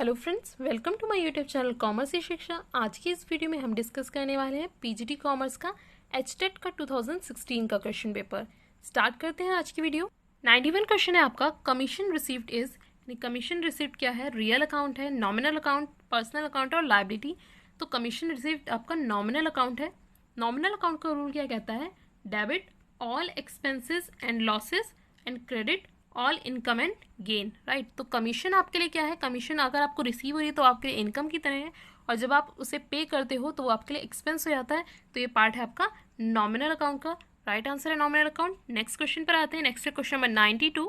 Hello friends, welcome to my YouTube channel commerce ही शिक्षा। आज की इस वीडियो में हम डिस्कस करने वाले हैं पीजीटी कॉमर्स का एचटेट का 2016 का क्वेश्चन पेपर। स्टार्ट करते हैं आज की वीडियो। 91 क्वेश्चन है आपका, commission received is, commission received क्या है? रियल अकाउंट है, नॉमिनल अकाउंट, पर्सनल अकाउंट और लायबिलिटी। तो कमीशन रिसीव्ड आपका नॉमिनल अकाउंट है। नॉमिनल अकाउंट का रूल क्या कहता है? Debit all expenses and losses and credit all income and gain, right. तो कमीशन आपके लिए क्या है? कमीशन अगर आपको रिसीव हो रही है तो आपके लिए इनकम की तरह है, और जब आप उसे पे करते हो तो वो आपके लिए एक्सपेंस हो जाता है। तो ये पार्ट है आपका नॉमिनल अकाउंट का। राइट आंसर है नॉमिनल अकाउंट। नेक्स्ट क्वेश्चन पर आते हैं। Next question number 92।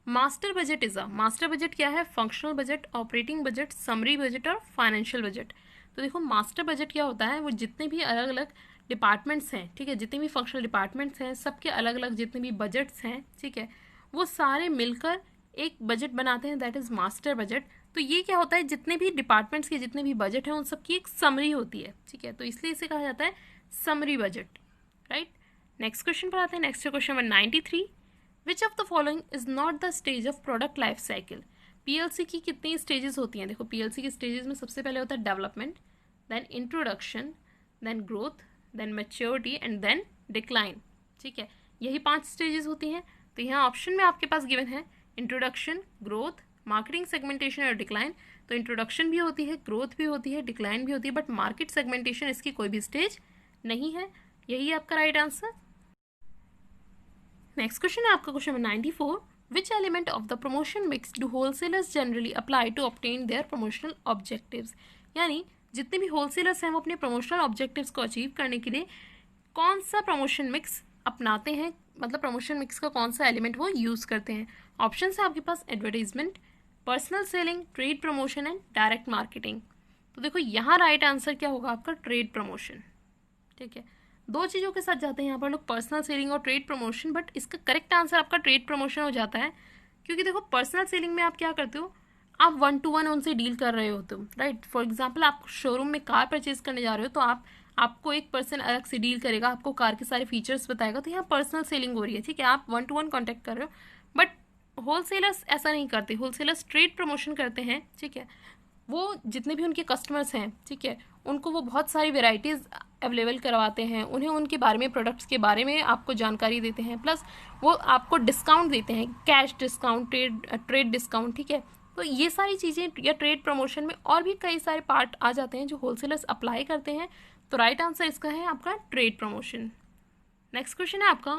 Master budget is a, master budget क्या है? Functional budget, operating budget, summary budget और फाइनेंशियल बजट। तो देखो, मास्टर बजट क्या होता है? वो जितने भी अलग अलग डिपार्टमेंट्स हैं, ठीक है, जितने भी फंक्शनल डिपार्टमेंट्स हैं, सबके अलग अलग जितने भी बजट्स हैं, ठीक है, वो सारे मिलकर एक बजट बनाते हैं, दैट इज मास्टर बजट। तो ये क्या होता है? जितने भी डिपार्टमेंट्स के जितने भी बजट हैं उन सबकी एक समरी होती है, ठीक है, तो इसलिए इसे कहा जाता है summary budget, right. Next question पर आते हैं। Next question number 93। Which of the following is not the stage of product life cycle? PLC की कितनी स्टेजेस होती हैं? देखो, पीएलसी की स्टेजेस में सबसे पहले होता है development, then introduction, then growth, then maturity and then decline, ठीक है, यही 5 स्टेजेस होती हैं। तो यहाँ ऑप्शन में आपके पास गिवन है इंट्रोडक्शन, ग्रोथ, मार्केटिंग सेगमेंटेशन और डिक्लाइन। तो इंट्रोडक्शन भी होती है, ग्रोथ भी होती है, डिक्लाइन भी होती है, बट मार्केट सेगमेंटेशन इसकी कोई भी स्टेज नहीं है। यही है आपका राइट आंसर। नेक्स्ट क्वेश्चन है आपका question number 94। Which element of the promotion mix do wholesalers generally apply to obtain their promotional objectives? यानी जितने भी होलसेलर्स हैं वो अपने प्रमोशनल ऑब्जेक्टिव्स को अचीव करने के लिए कौन सा प्रमोशन मिक्स अपनाते हैं, मतलब प्रमोशन मिक्स का कौन सा एलिमेंट वो यूज़ करते हैं? ऑप्शन है आपके पास advertisement, personal selling, trade promotion and direct marketing. तो देखो, यहाँ राइट आंसर क्या होगा आपका? ट्रेड प्रमोशन, ठीक है। दो चीज़ों के साथ जाते हैं यहाँ पर लोग, पर्सनल सेलिंग और ट्रेड प्रमोशन, बट इसका करेक्ट आंसर आपका ट्रेड प्रमोशन हो जाता है, क्योंकि देखो पर्सनल सेलिंग में आप क्या करते हो? आप 1 to 1 उनसे डील कर रहे होते हो, राइट। फॉर एग्जाम्पल, आप शोरूम में कार परचेज करने जा रहे हो तो आपको एक पर्सन अलग से डील करेगा, आपको कार के सारे फीचर्स बताएगा, तो यहाँ पर्सनल सेलिंग हो रही है, ठीक है, आप 1 to 1 कॉन्टैक्ट कर रहे हो। बट होलसेलर्स ऐसा नहीं करते, होलसेलर्स ट्रेड प्रमोशन करते हैं, ठीक है। वो जितने भी उनके कस्टमर्स हैं, ठीक है, उनको वो बहुत सारी वेराइटीज़ अवेलेबल करवाते हैं, उन्हें उनके बारे में, प्रोडक्ट्स के बारे में आपको जानकारी देते हैं, प्लस वो आपको डिस्काउंट देते हैं, कैश डिस्काउंट, ट्रेड डिस्काउंट, ठीक है। तो ये सारी चीज़ें या ट्रेड प्रमोशन में और भी कई सारे पार्ट आ जाते हैं जो होलसेलर्स अप्लाई करते हैं। तो राइट आंसर इसका है आपका ट्रेड प्रमोशन। नेक्स्ट क्वेश्चन है आपका,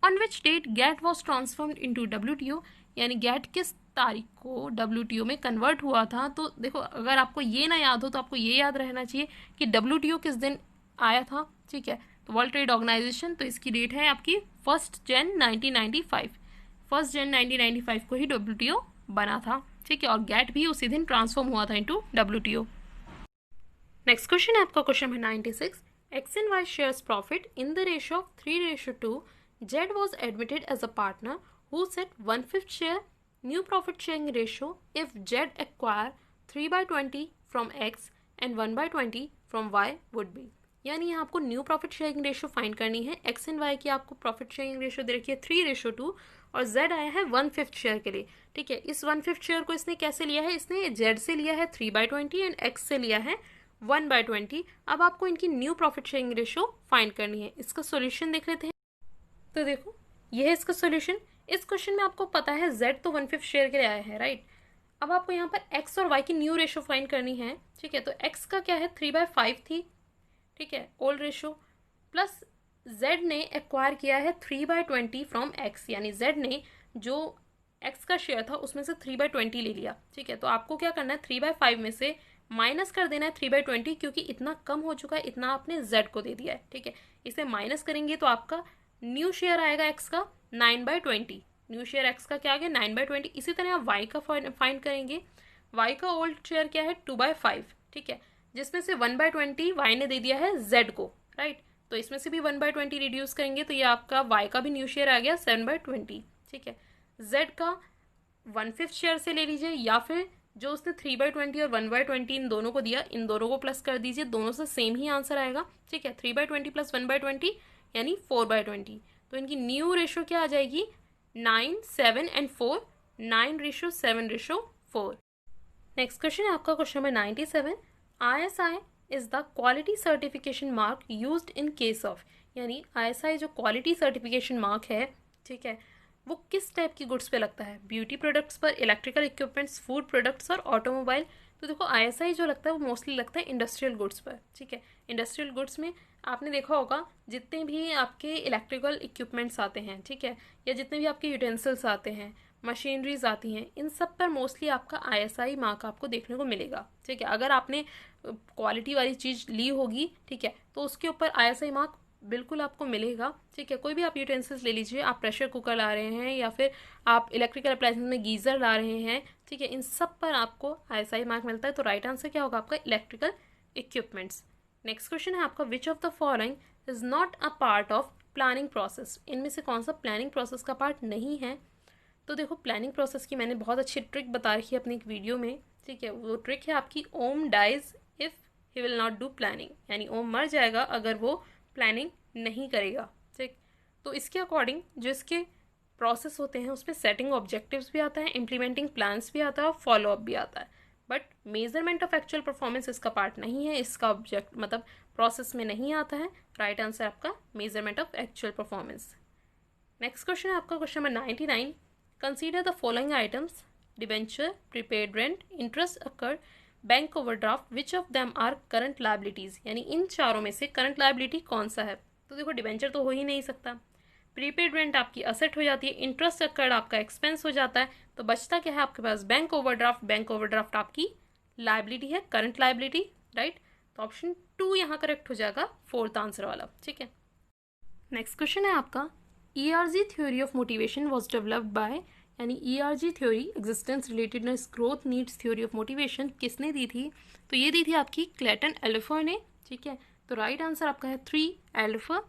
on which date GATT was transformed into WTO? यानी गैट किस तारीख को डब्ल्यूटीओ में कन्वर्ट हुआ था? तो देखो, अगर आपको ये ना याद हो तो आपको ये याद रहना चाहिए कि डब्ल्यूटीओ किस दिन आया था, ठीक है। तो वर्ल्ड ट्रेड ऑर्गेनाइजेशन, तो इसकी डेट है आपकी 1 Jan 1995। 1 Jan 1995 को ही डब्ल्यूटीओ बना था, ठीक है, और गैट भी उसी दिन ट्रांसफॉर्म हुआ था इनटू डब्ल्यूटीओ। नेक्स्ट क्वेश्चन है आपका क्वेश्चन है 96। X and Y shares profit in the ratio of 3:2। Z was admitted as a partner who set 1/5 share. New profit sharing ratio if Z acquire 3/20 from X and 1/20 from Y would be. यानी यहाँ आपको new profit sharing ratio find करनी है। X and Y की आपको profit sharing ratio दे रखी है 3:2 और जेड आया है 1/5 शेयर के लिए, ठीक है। इस 1/5 शेयर को इसने कैसे लिया है? इसने जेड से लिया है 3/20 एंड एक्स से लिया है 1/20। अब आपको इनकी new profit sharing ratio find करनी है। इसका सॉल्यूशन देख लेते हैं। तो देखो, ये है इसका सॉल्यूशन। इस क्वेश्चन में आपको पता है जेड तो 1/5 शेयर के लिए आया है, राइट। अब आपको यहाँ पर एक्स और वाई की न्यू रेशियो फाइंड करनी है, ठीक है। तो एक्स का क्या है? 3/5 थी, ठीक है, ओल्ड रेशियो, प्लस जेड ने एक्वायर किया है 3/20 फ्रॉम एक्स, यानी जेड ने जो एक्स का शेयर था उसमें से 3/20 ले लिया, ठीक है। तो आपको क्या करना है? 3/5 में से माइनस कर देना है 3/20, क्योंकि इतना कम हो चुका है, इतना आपने जेड को दे दिया है, ठीक है। इसे माइनस करेंगे तो आपका न्यू शेयर आएगा एक्स का 9/20। न्यू शेयर एक्स का क्या आ गया? 9/20। इसी तरह आप वाई का फाइंड करेंगे। वाई का ओल्ड शेयर क्या है? 2/5, ठीक है, जिसमें से 1/20 वाई ने दे दिया है जेड को, राइट। तो इसमें से भी 1/20 रिड्यूस करेंगे तो ये आपका वाई का भी न्यू शेयर आ गया 7/20, ठीक है। जेड का 1/5 शेयर से ले लीजिए, या फिर जो उसने 3/20 और 1/20 इन दोनों को दिया, इन दोनों को प्लस कर दीजिए, दोनों से सेम ही आंसर आएगा, ठीक है। 3/20 प्लस 1/20 यानी 4/20। तो इनकी न्यू रेशियो क्या आ जाएगी? 9, 7 एंड 4, 9:7:4। नेक्स्ट क्वेश्चन है आपका question number 97। ISI is the quality certification mark used in case of, यानी ISI जो क्वालिटी सर्टिफिकेशन मार्क है, ठीक है, वो किस टाइप की गुड्स पे लगता है? ब्यूटी प्रोडक्ट्स पर, इलेक्ट्रिकल इक्विपमेंट्स, फूड प्रोडक्ट्स और ऑटोमोबाइल। तो देखो ISI जो लगता है वो मोस्टली लगता है इंडस्ट्रियल गुड्स पर, ठीक है। इंडस्ट्रियल गुड्स में आपने देखा होगा जितने भी आपके इलेक्ट्रिकल इक्विपमेंट्स आते हैं, ठीक है, या जितने भी आपके यूटेंसिल्स आते हैं, मशीनरीज आती हैं, इन सब पर मोस्टली आपका ISI मार्क आपको देखने को मिलेगा, ठीक है। अगर आपने क्वालिटी वाली चीज़ ली होगी, ठीक है, तो उसके ऊपर ISI मार्क बिल्कुल आपको मिलेगा, ठीक है। कोई भी आप यूटेंसिल्स ले लीजिए, आप प्रेशर कुकर ला रहे हैं या फिर आप इलेक्ट्रिकल अप्लायंसेस में गीज़र ला रहे हैं, ठीक है, इन सब पर आपको ISI मार्क मिलता है। तो राइट आंसर क्या होगा आपका? Electrical equipments. नेक्स्ट क्वेश्चन है आपका, which of the following is not a part of planning process? इनमें से कौन सा प्लानिंग प्रोसेस का पार्ट नहीं है? तो देखो प्लानिंग प्रोसेस की मैंने बहुत अच्छी ट्रिक बता रखी है अपनी एक वीडियो में, ठीक है। वो ट्रिक है आपकी, Om dies if he will not do planning, यानी ओम मर जाएगा अगर वो प्लानिंग नहीं करेगा, ठीक। तो इसके अकॉर्डिंग जो इसके प्रोसेस होते हैं उसमें सेटिंग ऑब्जेक्टिव्स भी आता है, इम्प्लीमेंटिंग प्लान्स भी आता है और फॉलोअप भी आता है, but measurement of actual performance इसका पार्ट नहीं है, इसका ऑब्जेक्ट मतलब प्रोसेस में नहीं आता है। राइट आंसर आपका measurement of actual performance. Next question है आपका question number 99। Consider the following items, debenture, prepaid rent, interest accrued, bank overdraft, which of them are current liabilities, यानी इन चारों में से करंट लायबिलिटी कौन सा है? तो देखो डिबेंचर तो हो ही नहीं सकता, प्रीपेड रेंट आपकी असेट हो जाती है, इंटरेस्ट अकर्ड आपका एक्सपेंस हो जाता है, तो बचता क्या है आपके पास? Bank overdraft. बैंक ओवरड्राफ्ट आपकी लायबिलिटी है, करंट लायबिलिटी, राइट। तो ऑप्शन 2 यहाँ करेक्ट हो जाएगा, फोर्थ आंसर वाला, ठीक है। नेक्स्ट क्वेश्चन है आपका, ERG theory of motivation was developed by, यानी ERG theory, existence relatedness growth needs theory of motivation, किसने दी थी? तो ये दी थी आपकी क्लेटन एल्फर ने, ठीक है। तो राइट आंसर आपका है 3 एल्फर।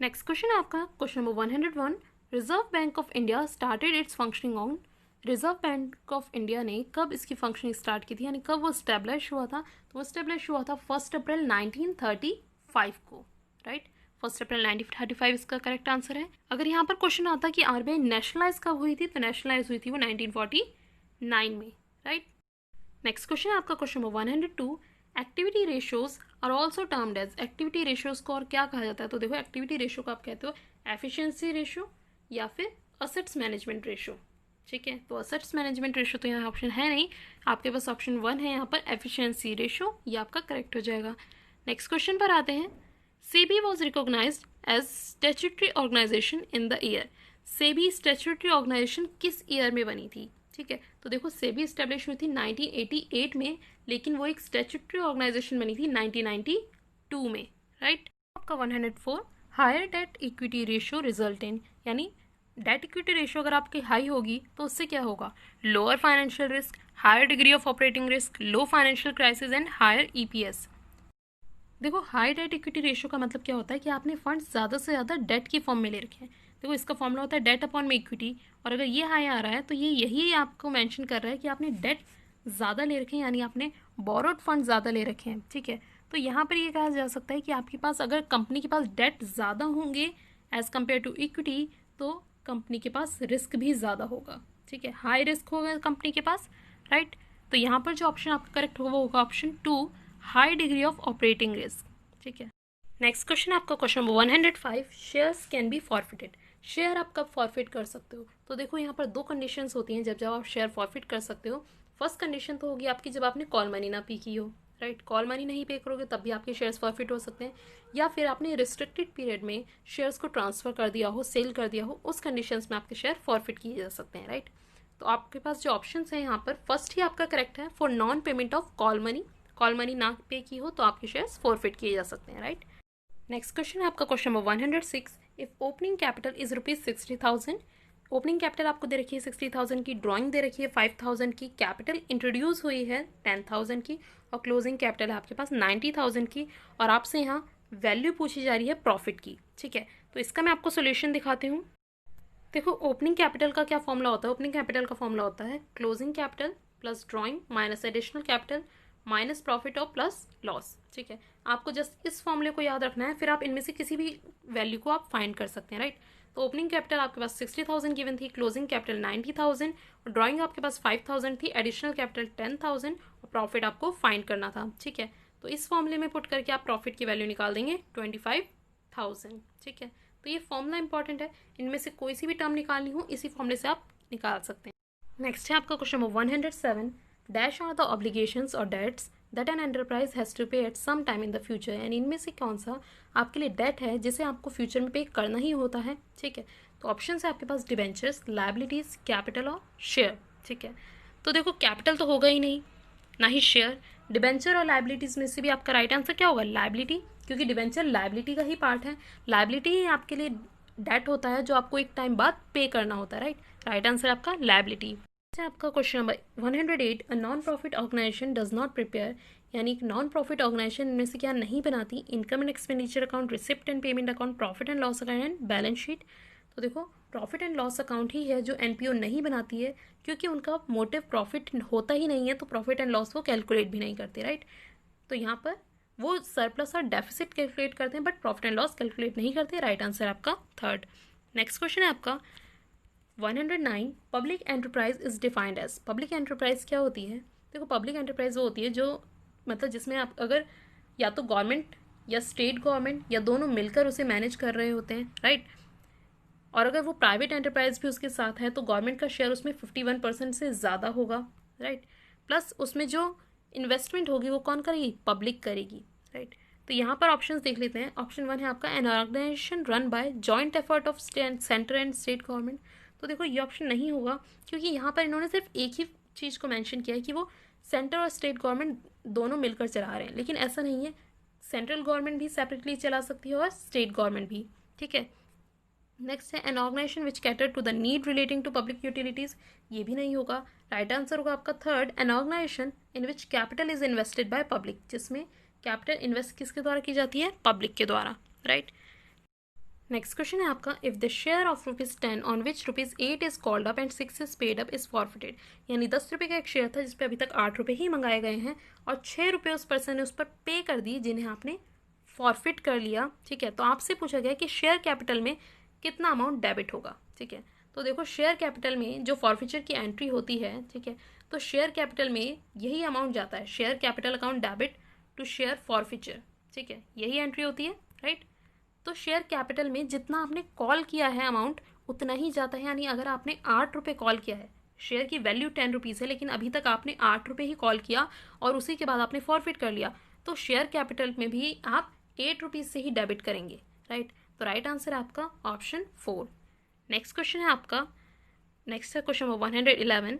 नेक्स्ट क्वेश्चन है आपका question number 101। Reserve bank of India started it's functioning on, reserve bank of India ने कब इसकी फंक्शनिंग स्टार्ट की थी, यानी कब वो स्टेब्लिश हुआ था? तो वो स्टेब्लिश हुआ था 1 अप्रैल 1935 को, राइट। 1 अप्रैल 1935 इसका करेक्ट आंसर है। अगर यहाँ पर क्वेश्चन आता कि RBI नेशनलाइज कब हुई थी, तो नेशनलाइज हुई थी वो 1949 में, राइट। नेक्स्ट क्वेश्चन है आपका question number 102। Activity ratios are also termed as, activity ratios को और क्या कहा जाता है? तो देखो एक्टिविटी रेशियो को आप कहते हो एफिशिएंसी रेशियो या फिर असेट्स मैनेजमेंट रेशियो, ठीक है। तो असेट्स मैनेजमेंट रेशियो तो यहाँ ऑप्शन है नहीं, आपके पास ऑप्शन 1 है यहाँ पर एफिशिएंसी रेशियो, ये आपका करेक्ट हो जाएगा। नेक्स्ट क्वेश्चन पर आते हैं। SEBI was recognised as statutory organisation in the year, SEBI statutory organisation किस ईयर में बनी थी, ठीक है। तो देखो सेबी स्टैब्लिश हुई थी 1988 में, लेकिन वो एक स्टैट्यूटरी ऑर्गेनाइजेशन बनी थी 1992 में, राइट। आपका 104। Higher debt equity ratio result in, यानी डेट इक्विटी रेशियो अगर आपकी हाई होगी तो उससे क्या होगा? Lower financial risk, higher degree of operating risk, low financial crisis and higher EPS। देखो हाई डेट इक्विटी रेशियो का मतलब क्या होता है कि आपने फंड्स ज़्यादा से ज़्यादा डेट की फॉर्म में ले रखे हैं। देखो इसका फॉर्मूला होता है डेट अपॉन में इक्विटी, और अगर ये हाई आ रहा है तो ये यही आपको मेंशन कर रहा है कि आपने डेट ज़्यादा ले रखे हैं, यानी आपने बोरोड फंड ज़्यादा ले रखे हैं, ठीक है। तो यहाँ पर ये कहा जा सकता है कि आपके पास अगर कंपनी के पास डेट ज़्यादा होंगे एज़ कम्पेयर टू इक्विटी, तो कंपनी के पास रिस्क भी ज़्यादा होगा, ठीक है, हाई रिस्क होगा कंपनी के पास, राइट। तो यहाँ पर जो ऑप्शन आपका करेक्ट होगा वो होगा option 2, high degree of operating risk, ठीक है। नेक्स्ट क्वेश्चन आपका question number 105। Shares can be forfeited, share आप कब फॉरफिट कर सकते हो? तो देखो यहाँ पर 2 कंडीशंस होती हैं जब आप शेयर फॉरफिट कर सकते हो। फर्स्ट कंडीशन तो होगी आपकी जब आपने कॉल मनी ना पे की हो, राइट। कॉल मनी नहीं पे करोगे तब भी आपके शेयर्स फॉरफिट हो सकते हैं, या फिर आपने रिस्ट्रिक्टेड पीरियड में शेयर्स को ट्रांसफर कर दिया हो, सेल कर दिया हो, उस कंडीशंस में आपके शेयर फॉरफिट किए जा सकते हैं, राइट। तो आपके पास जो ऑप्शन है यहाँ पर फर्स्ट ही आपका करेक्ट है, for non payment of call money, call money ना पे की हो तो आपके शेयर्स फॉरफिट किए जा सकते हैं, राइट। नेक्स्ट क्वेश्चन है आपका question number 106। If opening capital is ₹60,000, opening capital आपको दे रखी है 60,000 की, ड्राइंग दे रखी है 5,000 की, कैपिटल इंट्रोड्यूस हुई है 10,000 की, और क्लोजिंग कैपिटल है आपके पास 90,000 की, और आपसे यहाँ वैल्यू पूछी जा रही है प्रॉफिट की, ठीक है। तो इसका मैं आपको सोल्यूशन दिखाती हूँ। देखो ओपनिंग कैपिटल का क्या फॉर्मूला होता है? ओपनिंग कैपिटल का फॉर्मूला होता है closing capital plus drawing minus additional capital minus profit और प्लस लॉस, ठीक है। आपको जस्ट इस फॉर्मूले को याद रखना है, फिर आप इनमें से किसी भी वैल्यू को आप फाइंड कर सकते हैं, राइट। तो ओपनिंग कैपिटल आपके पास 60,000 गिवन थी, क्लोजिंग कैपिटल 90,000, और ड्राइंग आपके पास 5,000 थी, एडिशनल कैपिटल 10,000, और प्रॉफिट आपको फाइंड करना था। ठीक है, तो इस फॉर्मूले में पुट करके आप प्रॉफिट की वैल्यू निकाल देंगे 25,000। ठीक है, तो ये फॉर्मूला इंपॉर्टेंट है, इनमें से कोई सी भी टर्म निकालनी हो इसी फॉर्मूले से आप निकाल सकते हैं। नेक्स्ट है आपका question number 107, dash are the obligations और debts that an enterprise has to pay at some time in the future, and इनमें से कौन सा आपके लिए डेट है जिसे आपको फ्यूचर में पे करना ही होता है। ठीक है, तो ऑप्शन है आपके पास डिबेंचर्स, लायबिलिटीज, कैपिटल और शेयर। ठीक है, तो देखो कैपिटल तो होगा ही नहीं, ना ही शेयर। डिबेंचर और लायबिलिटीज में से भी आपका राइट आंसर क्या होगा, लायबिलिटी, क्योंकि डिबेंचर लायबिलिटी का ही पार्ट है, लायबिलिटी ही आपके लिए डेट होता है जो आपको एक टाइम बाद पे करना होता है। राइट आंसर आपका लायबिलिटी। आपका question number 108, a non profit organisation does not prepare, यानी नॉन प्रॉफिट ऑर्गेनाइजेशन इनमें से क्या नहीं बनाती, income and expenditure account, receipt and payment account, profit and loss account and balance sheet. तो देखो प्रॉफिट एंड लॉस अकाउंट ही है जो एनपीओ नहीं बनाती है, क्योंकि उनका मोटिव प्रॉफिट होता ही नहीं है, तो प्रॉफिट एंड लॉस वो कैलकुलेट भी नहीं करते। राइट, तो यहाँ पर वो सरप्लस और डेफिसिट कैलकुलेट करते हैं, but profit and loss calculate नहीं करते। राइट आंसर आपका थर्ड। नेक्स्ट क्वेश्चन है आपका 109, public enterprise is defined as, public enterprise क्या होती है। देखो पब्लिक एंटरप्राइज वो होती है जो मतलब जिसमें आप अगर या तो गवर्नमेंट या स्टेट गवर्नमेंट या दोनों मिलकर उसे मैनेज कर रहे होते हैं। राइट, और अगर वो प्राइवेट एंटरप्राइज भी उसके साथ है तो गवर्नमेंट का शेयर उसमें 51% से ज़्यादा होगा। राइट, प्लस उसमें जो इन्वेस्टमेंट होगी वो कौन करेगी, पब्लिक करेगी। राइट, तो यहाँ पर ऑप्शन देख लेते हैं। ऑप्शन 1 है आपका an organisation run by joint effort of centre and state government. तो देखो ये ऑप्शन नहीं होगा, क्योंकि यहाँ पर इन्होंने सिर्फ एक ही चीज़ को मेंशन किया है कि वो सेंटर और स्टेट गवर्नमेंट दोनों मिलकर चला रहे हैं, लेकिन ऐसा नहीं है, सेंट्रल गवर्नमेंट भी सेपरेटली चला सकती है और स्टेट गवर्नमेंट भी। ठीक है, नेक्स्ट है an organisation which cater to the need relating to public utilities, ये भी नहीं होगा। राइट आंसर होगा आपका third, an organisation in which capital is invested by public, जिसमें कैपिटल इन्वेस्ट किसके द्वारा की जाती है, पब्लिक के द्वारा। राइट, नेक्स्ट क्वेश्चन है आपका if the share of ₹10 on which ₹8 is called up and 6 is paid up is forfeited, यानी 10 रुपये का एक शेयर था जिसपे अभी तक 8 रुपये ही मंगाए गए हैं और 6 रुपये उस पर्सन ने उस पर पे कर दिए जिन्हें आपने फॉरफिट कर लिया। ठीक है, तो आपसे पूछा गया कि शेयर कैपिटल में कितना अमाउंट डेबिट होगा। ठीक है, तो देखो शेयर कैपिटल में जो फॉरफिचर की एंट्री होती है, ठीक है, तो शेयर कैपिटल में यही अमाउंट जाता है, share capital account debit to share forfeiture. ठीक है, यही एंट्री होती है। राइट, तो शेयर कैपिटल में जितना आपने कॉल किया है अमाउंट उतना ही जाता है, यानी अगर आपने 8 रुपये कॉल किया है, शेयर की वैल्यू 10 रुपीज़ है, लेकिन अभी तक आपने 8 रुपये ही कॉल किया और उसी के बाद आपने फॉरफिट कर लिया, तो शेयर कैपिटल में भी आप 8 रुपीज़ से ही डेबिट करेंगे। राइट, तो राइट आंसर आपका ऑप्शन 4। नेक्स्ट क्वेश्चन है आपका, नेक्स्ट है question 111,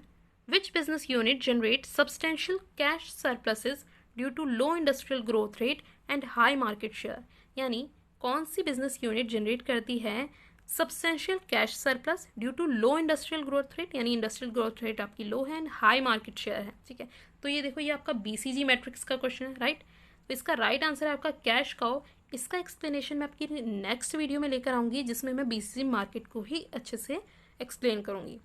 which business unit generate substantial cash surpluses due to low industrial growth rate and high market share, यानी कौन सी बिजनेस यूनिट जनरेट करती है substantial cash surplus due to low industrial growth rate, यानी industrial growth rate आपकी low है and high market share है। ठीक है, तो ये देखो ये आपका बीसीजी मैट्रिक्स का क्वेश्चन है। राइट, तो इसका राइट आंसर है आपका कैश काउ। इसका एक्सप्लेनेशन मैं आपकी नेक्स्ट वीडियो में लेकर आऊंगी जिसमें मैं बीसीजी मार्केट को ही अच्छे से एक्सप्लेन करूंगी।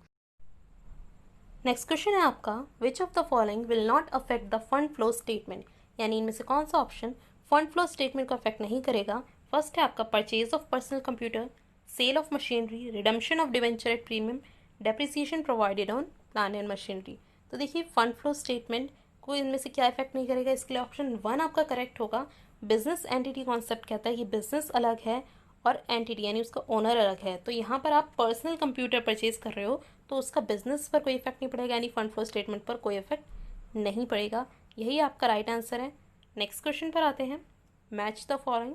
नेक्स्ट क्वेश्चन है आपका which of the following will not affect the fund flow statement, यानी इनमें से कौन सा ऑप्शन फंड फ्लो स्टेटमेंट को अफेक्ट नहीं करेगा। फर्स्ट है आपका purchase of personal computer, sale of machinery, redemption of debenture at premium, depreciation provided on plant and machinery. तो देखिए फंड फ्लो स्टेटमेंट को इनमें से क्या इफेक्ट नहीं करेगा, इसके लिए ऑप्शन 1 आपका करेक्ट होगा। बिजनेस एंटिटी कॉन्सेप्ट कहता है कि बिजनेस अलग है और एंटिटी यानी उसका ओनर अलग है, तो यहाँ पर आप पर्सनल कंप्यूटर परचेज कर रहे हो तो उसका बिजनेस पर कोई इफेक्ट नहीं पड़ेगा, यानी फंड फ्लो स्टेटमेंट पर कोई इफेक्ट नहीं पड़ेगा। यही आपका राइट आंसर है। नेक्स्ट क्वेश्चन पर आते हैं, मैच द फॉलोइंग।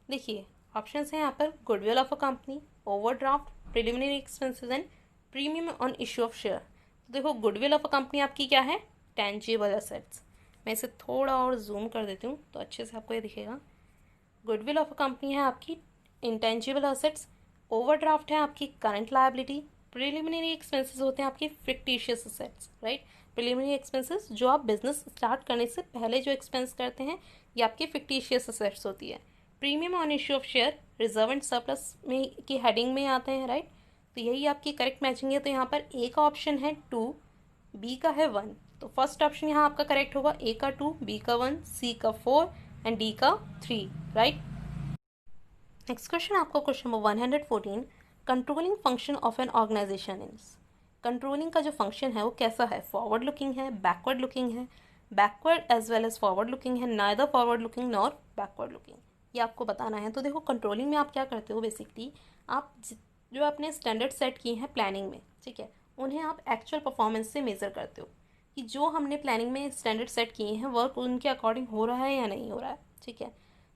देखिए ऑप्शंस हैं यहाँ पर goodwill of a company, overdraft, preliminary expenses and premium on issue of share. तो देखो गुडविल ऑफ अ कंपनी आपकी क्या है, टेंजिबल एसेट्स। मैं इसे थोड़ा और जूम कर देती हूँ तो अच्छे से आपको ये दिखेगा। गुडविल ऑफ अ कंपनी है आपकी इंटेंजिबल एसेट्स, ओवरड्राफ्ट है आपकी करंट लायबिलिटी, प्रिलिमिनरी एक्सपेंसेस होते हैं आपके fictitious assets. Right, preliminary expenses जो आप बिजनेस स्टार्ट करने से पहले जो एक्सपेंस करते हैं ये आपकी फिक्टिशियस एसेट्स होती है। Premium on issue of share reserve and surplus में की हेडिंग में आते हैं। राइट, तो यही आपकी करेक्ट मैचिंग है। तो यहाँ पर ए का ऑप्शन है 2, बी का है 1, तो फर्स्ट ऑप्शन यहाँ आपका करेक्ट होगा, ए का 2, बी का 1, सी का 4 एंड डी का 3। राइट, नेक्स्ट क्वेश्चन आपका question number 114, controlling function of an organisation is. Controlling का जो फंक्शन है वो कैसा है, फॉरवर्ड लुकिंग है, बैकवर्ड लुकिंग है, backward as well as forward looking है, neither forward looking nor backward looking, ये आपको बताना है। तो देखो कंट्रोलिंग में आप क्या करते हो, बेसिकली आप जो आपने स्टैंडर्ड सेट किए हैं प्लानिंग में, ठीक है, उन्हें आप एक्चुअल परफॉर्मेंस से मेज़र करते हो कि जो हमने प्लानिंग में स्टैंडर्ड सेट किए हैं वर्क उनके अकॉर्डिंग हो रहा है या नहीं हो रहा है, ठीक है।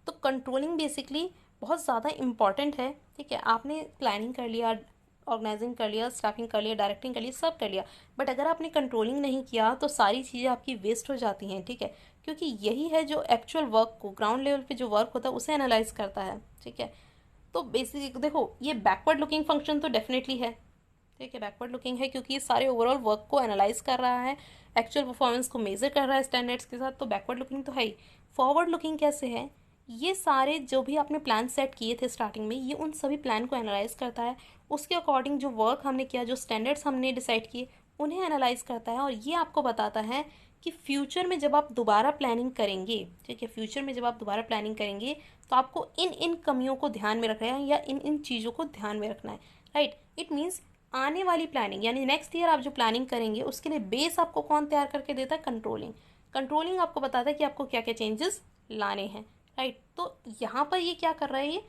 तो कंट्रोलिंग बेसिकली बहुत ज़्यादा इम्पॉर्टेंट है, ठीक है। आपने प्लानिंग कर लिया, ऑर्गेनाइजिंग कर लिया, स्टाफिंग कर लिया, डायरेक्टिंग कर लिया, सब कर लिया, बट अगर आपने कंट्रोलिंग नहीं किया तो सारी चीज़ें आपकी वेस्ट हो जाती हैं, ठीक है। क्योंकि यही है जो एक्चुअल वर्क को, ग्राउंड लेवल पे जो वर्क होता है उसे एनालाइज करता है, ठीक है। तो बेसिकली देखो ये बैकवर्ड लुकिंग फंक्शन तो डेफिनेटली है, ठीक है, बैकवर्ड लुकिंग है क्योंकि ये सारे ओवरऑल वर्क को एनालाइज कर रहा है, एक्चुअल परफॉर्मेंस को मेजर कर रहा है स्टैंडर्ड्स के साथ, तो बैकवर्ड लुकिंग तो है ही। फॉरवर्ड लुकिंग कैसे है, ये सारे जो भी आपने प्लान सेट किए थे स्टार्टिंग में, ये उन सभी प्लान को एनालाइज करता है, उसके अकॉर्डिंग जो वर्क हमने किया, जो स्टैंडर्ड्स हमने डिसाइड किए उन्हें एनालाइज करता है, और ये आपको बताता है कि फ्यूचर में जब आप दोबारा प्लानिंग करेंगे, ठीक है, फ्यूचर में जब आप दोबारा प्लानिंग करेंगे तो आपको इन इन कमियों को ध्यान में रखना है या इन इन चीज़ों को ध्यान में रखना है, राइट। इट मीन्स आने वाली प्लानिंग यानी नेक्स्ट ईयर आप जो प्लानिंग करेंगे उसके लिए बेस आपको कौन तैयार करके देता है, कंट्रोलिंग। कंट्रोलिंग आपको बताता है कि आपको क्या क्या चेंजेस लाने हैं, राइट। तो यहाँ पर ये क्या कर रहा है, ये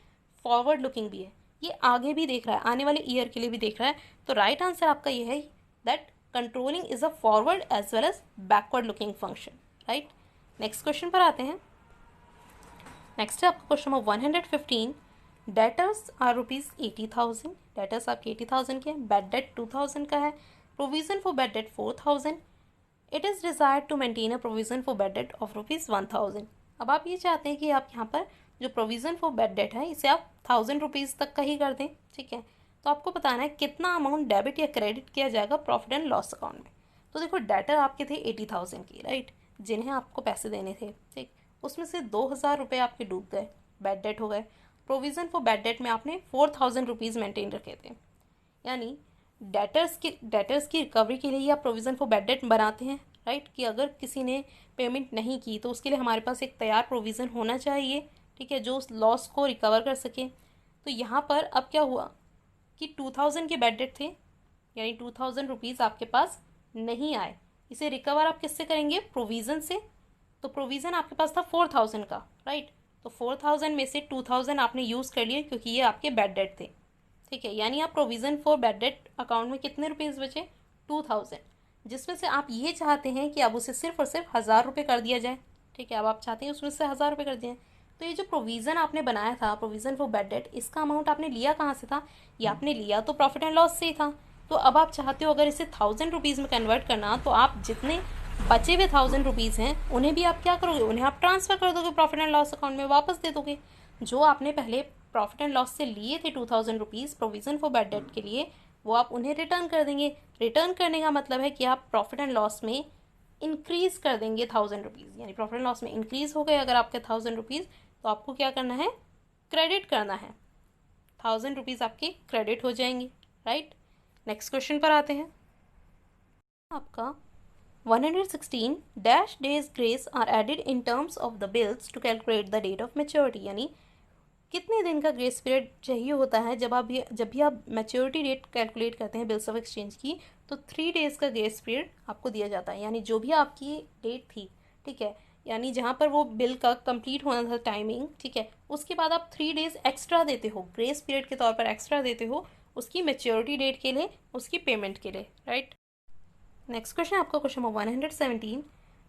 फॉरवर्ड लुकिंग भी है, ये आगे भी देख रहा है, आने वाले ईयर के लिए भी देख रहा है। तो राइट आंसर आपका ये है that controlling is a forward as well as backward looking function, right. Next question पर आते हैं। नेक्स्ट है आपका question number 115, debtors are ₹80,000, debtors आपके 80,000 के हैं, बैड डेट 2,000 का है, provision for bad debt 4,000, it is desired to maintain a provision for bad debt of ₹1,000। अब आप ये चाहते हैं कि आप यहाँ पर जो प्रोविजन फॉर बैड डेट है इसे आप ₹1,000 तक का ही कर दें, ठीक है। तो आपको बताना है कितना अमाउंट डेबिट या क्रेडिट किया जाएगा प्रॉफिट एंड लॉस अकाउंट में। तो देखो डेटर आपके थे 80,000 की, राइट, जिन्हें आपको पैसे देने थे, ठीक, उसमें से ₹2,000 आपके डूब गए, बैड डेट हो गए। प्रोविजन फॉर बैड डेट में आपने ₹4,000 मेंटेन रखे थे, यानी डेटर्स की रिकवरी के लिए ही आप प्रोविज़न फॉर बैड डेट बनाते हैं, राइट, कि अगर किसी ने पेमेंट नहीं की तो उसके लिए हमारे पास एक तैयार प्रोविज़न होना चाहिए, ठीक है, जो उस लॉस को रिकवर कर सके। तो यहाँ पर अब क्या हुआ कि 2,000 के बैड डेट थे, यानी ₹2,000 आपके पास नहीं आए, इसे रिकवर आप किससे करेंगे, प्रोविज़न से। तो प्रोविज़न आपके पास था 4,000 का, राइट, तो 4,000 में से 2,000 आपने यूज़ कर लिए क्योंकि ये आपके बैड डेट थे, ठीक है। यानी आप provision for bad date account में कितने रुपीज़ बचे, 2,000, जिसमें से आप ये चाहते हैं कि अब उसे सिर्फ और सिर्फ ₹1,000 कर दिया जाए, ठीक है। अब आप चाहते हैं उसमें से ₹1,000 कर दिए। तो ये जो प्रोविज़न आपने बनाया था, प्रोविज़न फॉर बैड डेट, इसका अमाउंट आपने लिया कहाँ से था, ये आपने लिया तो प्रॉफिट एंड लॉस से ही था। तो अब आप चाहते हो अगर इसे ₹1,000 में कन्वर्ट करना, तो आप जितने बचे हुए ₹1,000 हैं उन्हें भी आप क्या करोगे, उन्हें आप ट्रांसफ़र कर दोगे प्रॉफिट एंड लॉस अकाउंट में, वापस दे दोगे। जो आपने पहले प्रॉफिट एंड लॉस से लिए थे ₹2,000 प्रोविज़न फॉर बैड डेट के लिए, वो आप उन्हें रिटर्न कर देंगे। रिटर्न करने का मतलब है कि आप प्रॉफिट एंड लॉस में इंक्रीज कर देंगे ₹1,000, यानी प्रॉफिट एंड लॉस में इंक्रीज हो गए अगर आपके ₹1,000, तो आपको क्या करना है, क्रेडिट करना है, ₹1,000 आपके क्रेडिट हो जाएंगे, राइट। नेक्स्ट क्वेश्चन पर आते हैं। आपका 116, dash days grace are added in terms of the bills to calculate the date of maturity, यानी कितने दिन का ग्रेस पीरियड चाहिए होता है जब भी आप मैच्योरिटी डेट कैलकुलेट करते हैं बिल्स ऑफ एक्सचेंज की, तो 3 डेज़ का ग्रेस पीरियड आपको दिया जाता है। यानी जो भी आपकी डेट थी, ठीक है, यानी जहाँ पर वो बिल का कंप्लीट होना था टाइमिंग, ठीक है, उसके बाद आप 3 डेज़ एक्स्ट्रा देते हो, ग्रेस पीरियड के तौर पर एक्स्ट्रा देते हो उसकी मैच्योरिटी डेट के लिए, उसकी पेमेंट के लिए, राइट। नेक्स्ट क्वेश्चन आपका question number 117,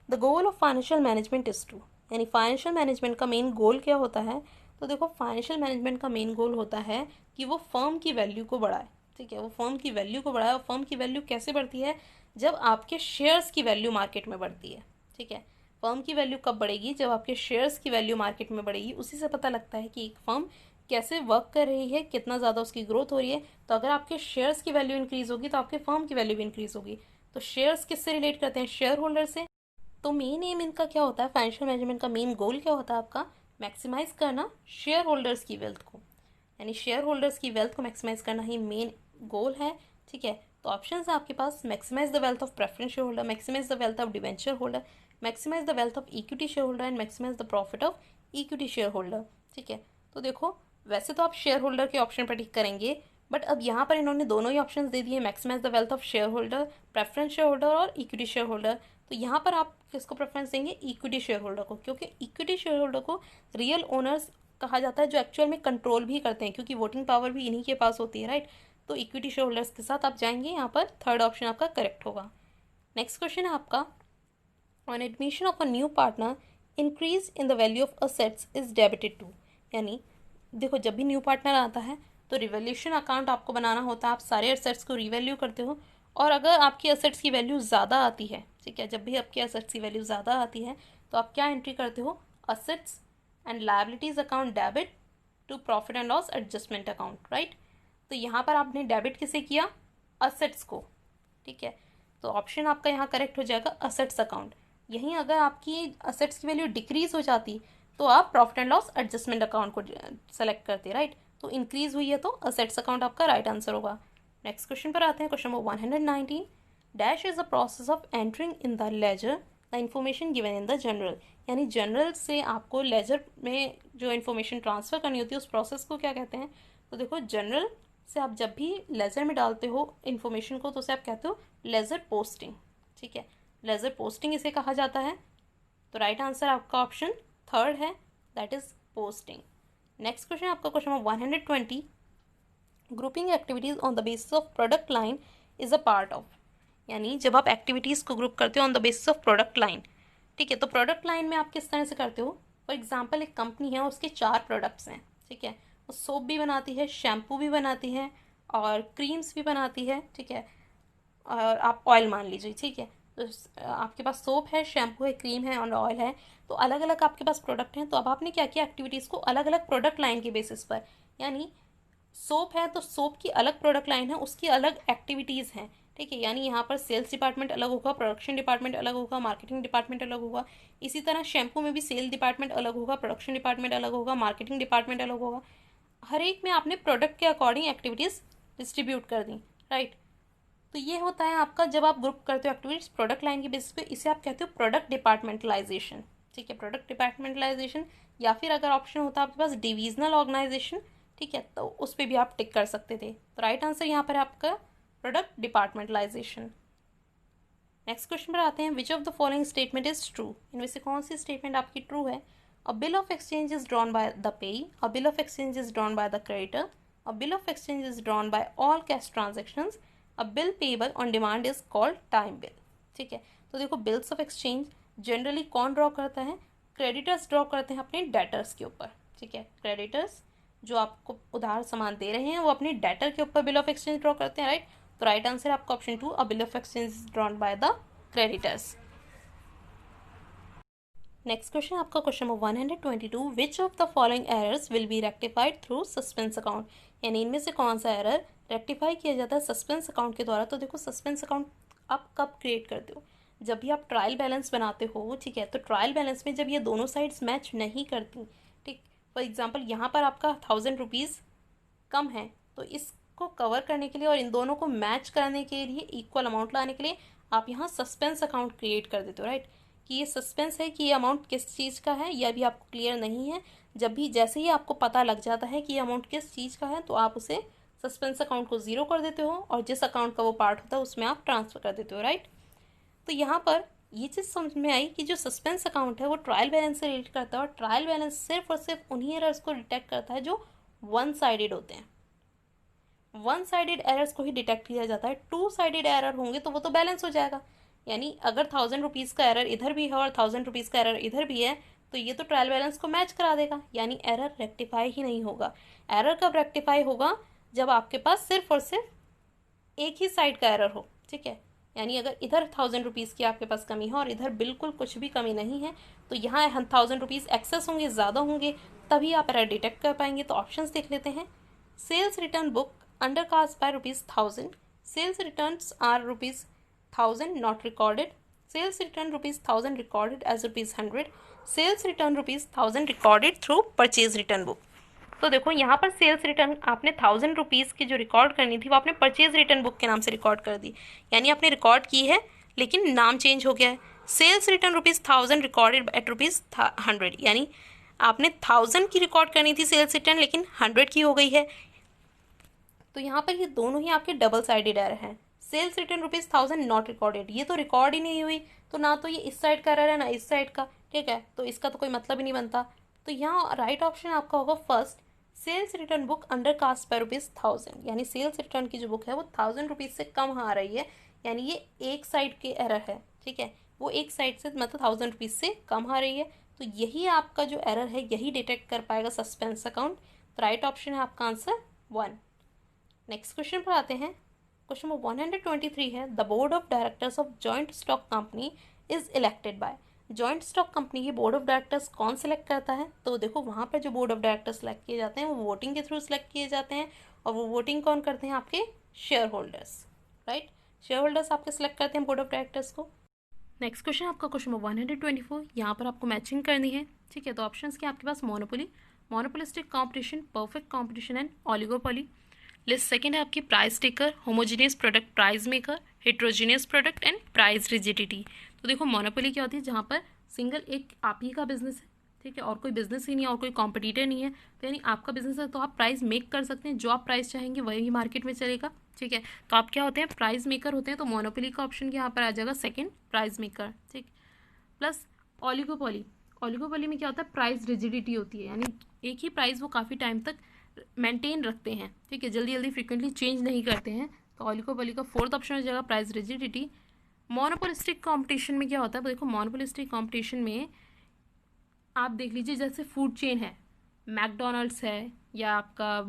the goal of financial management is to, यानी फाइनेंशियल मैनेजमेंट का मेन गोल क्या होता है। तो देखो फाइनेंशियल मैनेजमेंट का मेन गोल होता है कि वो फर्म की वैल्यू को बढ़ाए, ठीक है, वो फर्म की वैल्यू को बढ़ाए। और फर्म की वैल्यू कैसे बढ़ती है, जब आपके शेयर्स की वैल्यू मार्केट में बढ़ती है, ठीक है। फर्म की वैल्यू कब बढ़ेगी, जब आपके शेयर्स की वैल्यू मार्केट में बढ़ेगी। उसी से पता लगता है कि एक फर्म कैसे वर्क कर रही है, कितना ज़्यादा उसकी ग्रोथ हो रही है। तो अगर आपके शेयर्स की वैल्यू इंक्रीज होगी तो आपके फर्म की वैल्यू भी इंक्रीज होगी। तो शेयर्स किससे रिलेट करते हैं, शेयर होल्डर से। तो मेन एम इनका क्या होता है, फाइनेंशियल मैनेजमेंट का मेन गोल क्या होता है आपका, मैक्सिमाइज करना शेयर होल्डर्स की वेल्थ को, यानी शेयर होल्डर्स की वेल्थ को मैक्सिमाइज करना ही मेन गोल है, ठीक है। तो ऑप्शन है आपके पास, maximise the wealth of preference share holder, maximise the wealth of debenture holder, maximise the wealth of equity share holder and maximise the profit of equity share holder, ठीक है। तो देखो वैसे तो आप शेयर होल्डर के ऑप्शन पर टिक करेंगे, बट अब यहाँ पर इन्होंने दोनों ही ऑप्शंस दे दिए, maximise the wealth of shareholder, preference share holder और इक्विटी शेयर होल्डर। तो यहाँ पर आप किसको प्रेफरेंस देंगे? इक्विटी शेयर होल्डर को, क्योंकि इक्विटी शेयर होल्डर को रियल ओनर्स कहा जाता है, जो एक्चुअल में कंट्रोल भी करते हैं, क्योंकि वोटिंग पावर भी इन्हीं के पास होती है, राइट। तो इक्विटी शेयर होल्डर्स के साथ आप जाएंगे, यहाँ पर थर्ड ऑप्शन आपका करेक्ट होगा। नेक्स्ट क्वेश्चन है आपका, on admission of a new partner increase in the value of assets is debited to. यानी देखो, जब भी न्यू पार्टनर आता है तो रिवैल्यूएशन अकाउंट आपको बनाना होता है, आप सारे एसेट्स को रिवैल्यू करते हो, और अगर आपकी एसेट्स की वैल्यू ज़्यादा आती है, ठीक है, जब भी आपकी एसेट्स की वैल्यू ज़्यादा आती है तो आप क्या एंट्री करते हो? Assets and liabilities account debit to profit and loss adjustment account, right. तो यहाँ पर आपने डेबिट किसे किया? असेट्स को, ठीक है। तो ऑप्शन आपका यहाँ करेक्ट हो जाएगा असेट्स अकाउंट। यहीं अगर आपकी असेट्स की वैल्यू डिक्रीज हो जाती तो आप profit and loss adjustment account को सेलेक्ट करते, राइट। तो इंक्रीज हुई है तो असेट्स अकाउंट आपका राइट आंसर होगा। नेक्स्ट क्वेश्चन पर आते हैं, question number 119। Dash is the process of entering in the ledger the information given in the journal. यानी जनरल से आपको लेजर में जो इन्फॉर्मेशन ट्रांसफर करनी होती है उस प्रोसेस को क्या कहते हैं? तो देखो, जनरल से आप जब भी लेजर में डालते हो इन्फॉर्मेशन को तो उसे आप कहते हो लेजर पोस्टिंग, ठीक है। लेजर पोस्टिंग इसे कहा जाता है। तो राइट आंसर आपका ऑप्शन थर्ड है, that is posting. Next question आपका question number 120। Grouping activities on the basis of product line is a part of. यानी जब आप एक्टिविटीज़ को ग्रुप करते हो on the basis of product line, ठीक है, तो प्रोडक्ट लाइन में आप किस तरह से करते हो? फॉर एग्जाम्पल, एक कंपनी है, उसके 4 प्रोडक्ट्स हैं, ठीक है, वो सोप भी बनाती है, शैम्पू भी बनाती है और क्रीम्स भी बनाती है, ठीक है, और आप ऑयल मान लीजिए, ठीक है। तो आपके पास सोप है, शैम्पू है, क्रीम है और ऑयल है, तो अलग अलग आपके पास प्रोडक्ट हैं। तो अब आपने क्या किया? एक्टिविटीज़ को अलग अलग प्रोडक्ट लाइन के बेसिस पर, यानी सोप है तो सोप की अलग प्रोडक्ट लाइन है, उसकी अलग एक्टिविटीज़ हैं, ठीक है। यानी यहाँ पर सेल्स डिपार्टमेंट अलग होगा, प्रोडक्शन डिपार्टमेंट अलग होगा, मार्केटिंग डिपार्टमेंट अलग होगा। इसी तरह शैम्पू में भी सेल डिपार्टमेंट अलग होगा, प्रोडक्शन डिपार्टमेंट अलग होगा, मार्केटिंग डिपार्टमेंट अलग होगा। हर एक में आपने प्रोडक्ट के अकॉर्डिंग एक्टिविटीज़ डिस्ट्रीब्यूट कर दी, राइट। तो ये होता है आपका, जब आप ग्रुप करते हो एक्टिविटीज प्रोडक्ट लाइन के बेसिस पे, इसे आप कहते हो प्रोडक्ट डिपार्टमेंटलाइजेशन, ठीक है, प्रोडक्ट डिपार्टमेंटलाइजेशन। या फिर अगर ऑप्शन होता है आपके पास डिविजनल ऑर्गेनाइजेशन, ठीक है, तो उस पर भी आप टिक कर सकते थे। तो राइट आंसर यहाँ पर आपका प्रोडक्ट डिपार्टमेंटलाइजेशन। नेक्स्ट क्वेश्चन पर आते हैं, which of the following statement is true. इनमें से कौन सी स्टेटमेंट आपकी ट्रू है? A bill of exchange is drawn by the payee, a bill of exchange is drawn by the creditor, a bill of exchange is drawn by all cash transactions, a bill payable on demand is called time bill, ठीक है। तो देखो, bills of exchange generally कौन draw करता है? Creditors draw करते हैं अपने डेटर्स के ऊपर, ठीक है। क्रेडिटर्स जो आपको उधार सामान दे रहे हैं वो अपने डेटर के ऊपर बिल ऑफ एक्सचेंज ड्रॉ करते हैं, राइट। तो राइट आंसर आपका option 2, a bill of exchange is drawn by the creditors. Next question आपका question number 122, which of the following errors will be rectified through suspense account. यानी इनमें से कौन सा एरर रेक्टिफाई किया जाता है सस्पेंस अकाउंट के द्वारा? तो देखो, सस्पेंस अकाउंट आप कब क्रिएट करते हो? जब भी आप ट्रायल बैलेंस बनाते हो, ठीक है। तो ट्रायल बैलेंस में जब ये दोनों साइड्स मैच नहीं करती, ठीक, फॉर एग्जाम्पल यहाँ पर आपका 1000 रुपीज़ कम है, तो इसको कवर करने के लिए और इन दोनों को मैच करने के लिए, इक्वल अमाउंट लाने के लिए आप यहाँ सस्पेंस अकाउंट क्रिएट कर देते हो, राइट। कि ये सस्पेंस है कि ये अमाउंट किस चीज़ का है, यह भी आपको क्लियर नहीं है। जब भी जैसे ही आपको पता लग जाता है कि ये अमाउंट किस चीज़ का है, तो आप उसे सस्पेंस अकाउंट को 0 कर देते हो और जिस अकाउंट का वो पार्ट होता है उसमें आप ट्रांसफ़र कर देते हो, राइट। तो यहाँ पर ये चीज़ समझ में आई कि जो सस्पेंस अकाउंट है वो ट्रायल बैलेंस से रिलेट करता है, और ट्रायल बैलेंस सिर्फ और सिर्फ उन्हीं एरर्स को डिटेक्ट करता है जो वन साइडेड होते हैं। वन साइडेड एरर्स को ही डिटेक्ट किया जाता है। 2 साइडेड एरर होंगे तो वो तो बैलेंस हो जाएगा। यानी अगर 1000 रुपीज़ का एरर इधर भी है और 1000 रुपीज़ का एरर इधर भी है, तो ये तो ट्रायल बैलेंस को मैच करा देगा, यानी एरर रेक्टिफाई ही नहीं होगा। एरर कब रेक्टिफाई होगा? जब आपके पास सिर्फ और सिर्फ एक ही साइड का एरर हो, ठीक है। यानी अगर इधर 1000 रुपीज़ की आपके पास कमी है और इधर बिल्कुल कुछ भी कमी नहीं है, तो यहाँ 1000 रुपीज़ एक्सेस होंगे, ज़्यादा होंगे, तभी आप एरर डिटेक्ट कर पाएंगे। तो ऑप्शंस देख लेते हैं। Sales return book undercast by ₹1000, sales returns are ₹1000 not recorded, sales return ₹1000 recorded as ₹100, sales return ₹1000 recorded through purchase return book। तो देखो, यहाँ पर सेल्स रिटर्न आपने 1000 रुपीज़ की जो रिकॉर्ड करनी थी वो आपने परचेज रिटर्न बुक के नाम से रिकॉर्ड कर दी, यानी आपने रिकॉर्ड की है लेकिन नाम चेंज हो गया है। सेल्स रिटर्न ₹1000 रिकॉर्डेड एट ₹100, यानी आपने 1000 की रिकॉर्ड करनी थी सेल्स रिटर्न, लेकिन 100 की हो गई है। तो यहाँ पर ये दोनों ही आपके डबल साइडेड एरर हैं। सेल्स रिटर्न ₹1000 नॉट रिकॉर्डेड, ये तो रिकॉर्ड ही नहीं हुई, तो ना तो ये इस साइड का एरर है ना इस साइड का, ठीक है, तो इसका तो कोई मतलब ही नहीं बनता। तो यहाँ राइट ऑप्शन आपका होगा first, sales return book undercast by ₹1000, यानी सेल्स रिटर्न की जो बुक है वो ₹1000 से कम आ रही है, यानी ये एक साइड के एरर है, ठीक है, वो एक साइड से मतलब ₹1000 से कम आ रही है। तो यही आपका जो एरर है यही डिटेक्ट कर पाएगा सस्पेंस अकाउंट। तो राइट ऑप्शन है आपका आंसर 1। नेक्स्ट क्वेश्चन पर आते हैं। क्वेश्चन नंबर 123 है, the board of directors of joint stock company is elected by. Joint stock company की बोर्ड ऑफ डायरेक्टर्स कौन सेलेक्ट करता है? तो देखो वहाँ पर जो बोर्ड ऑफ डायरेक्टर्स सेलेक्ट किए जाते हैं वो वोटिंग के थ्रू सेलेक्ट किए जाते हैं, और वो वोटिंग कौन करते हैं? आपके share holders, right, share holders आपके सेलेक्ट करते हैं बोर्ड ऑफ डायरेक्टर्स को। नेक्स्ट क्वेश्चन आपका क्वेश्चन नंबर 124, यहाँ पर आपको मैचिंग करनी है, ठीक है। तो ऑप्शंस के आपके पास monopoly, monopolistic competition, perfect competition and oligopoly. List second है आपकी price taker, homogeneous product price maker, heterogeneous product and price rigidity. तो देखो मोनोपोली क्या होती है? जहाँ पर सिंगल एक आप ही का बिजनेस है, ठीक है, और कोई बिजनेस ही नहीं है और कोई कॉम्पिटिटर नहीं है, तो यानी आपका बिजनेस है तो आप प्राइस मेक कर सकते हैं, जो आप प्राइस चाहेंगे वही मार्केट में चलेगा, ठीक है। तो आप क्या होते हैं? प्राइस मेकर होते हैं। तो मोनोपोली का ऑप्शन यहाँ पर आ जाएगा सेकेंड, प्राइस मेकर, ठीक। प्लस ऑलिगोपोली, ऑलिगोपोली में क्या होता है? प्राइस रिजिडिटी होती है, यानी एक ही प्राइस वो काफ़ी टाइम तक मेंटेन रखते हैं, ठीक है, जल्दी जल्दी फ्रीक्वेंटली चेंज नहीं करते हैं। तो ऑलिगोपोली का फोर्थ ऑप्शन हो जाएगा प्राइस रिजिडिटी। मोनोपोलिस्टिक कंपटीशन में क्या होता है? देखो मोनोपोलिस्टिक कंपटीशन में आप देख लीजिए, जैसे फूड चेन है, मैकडोनल्ड्स है या आपका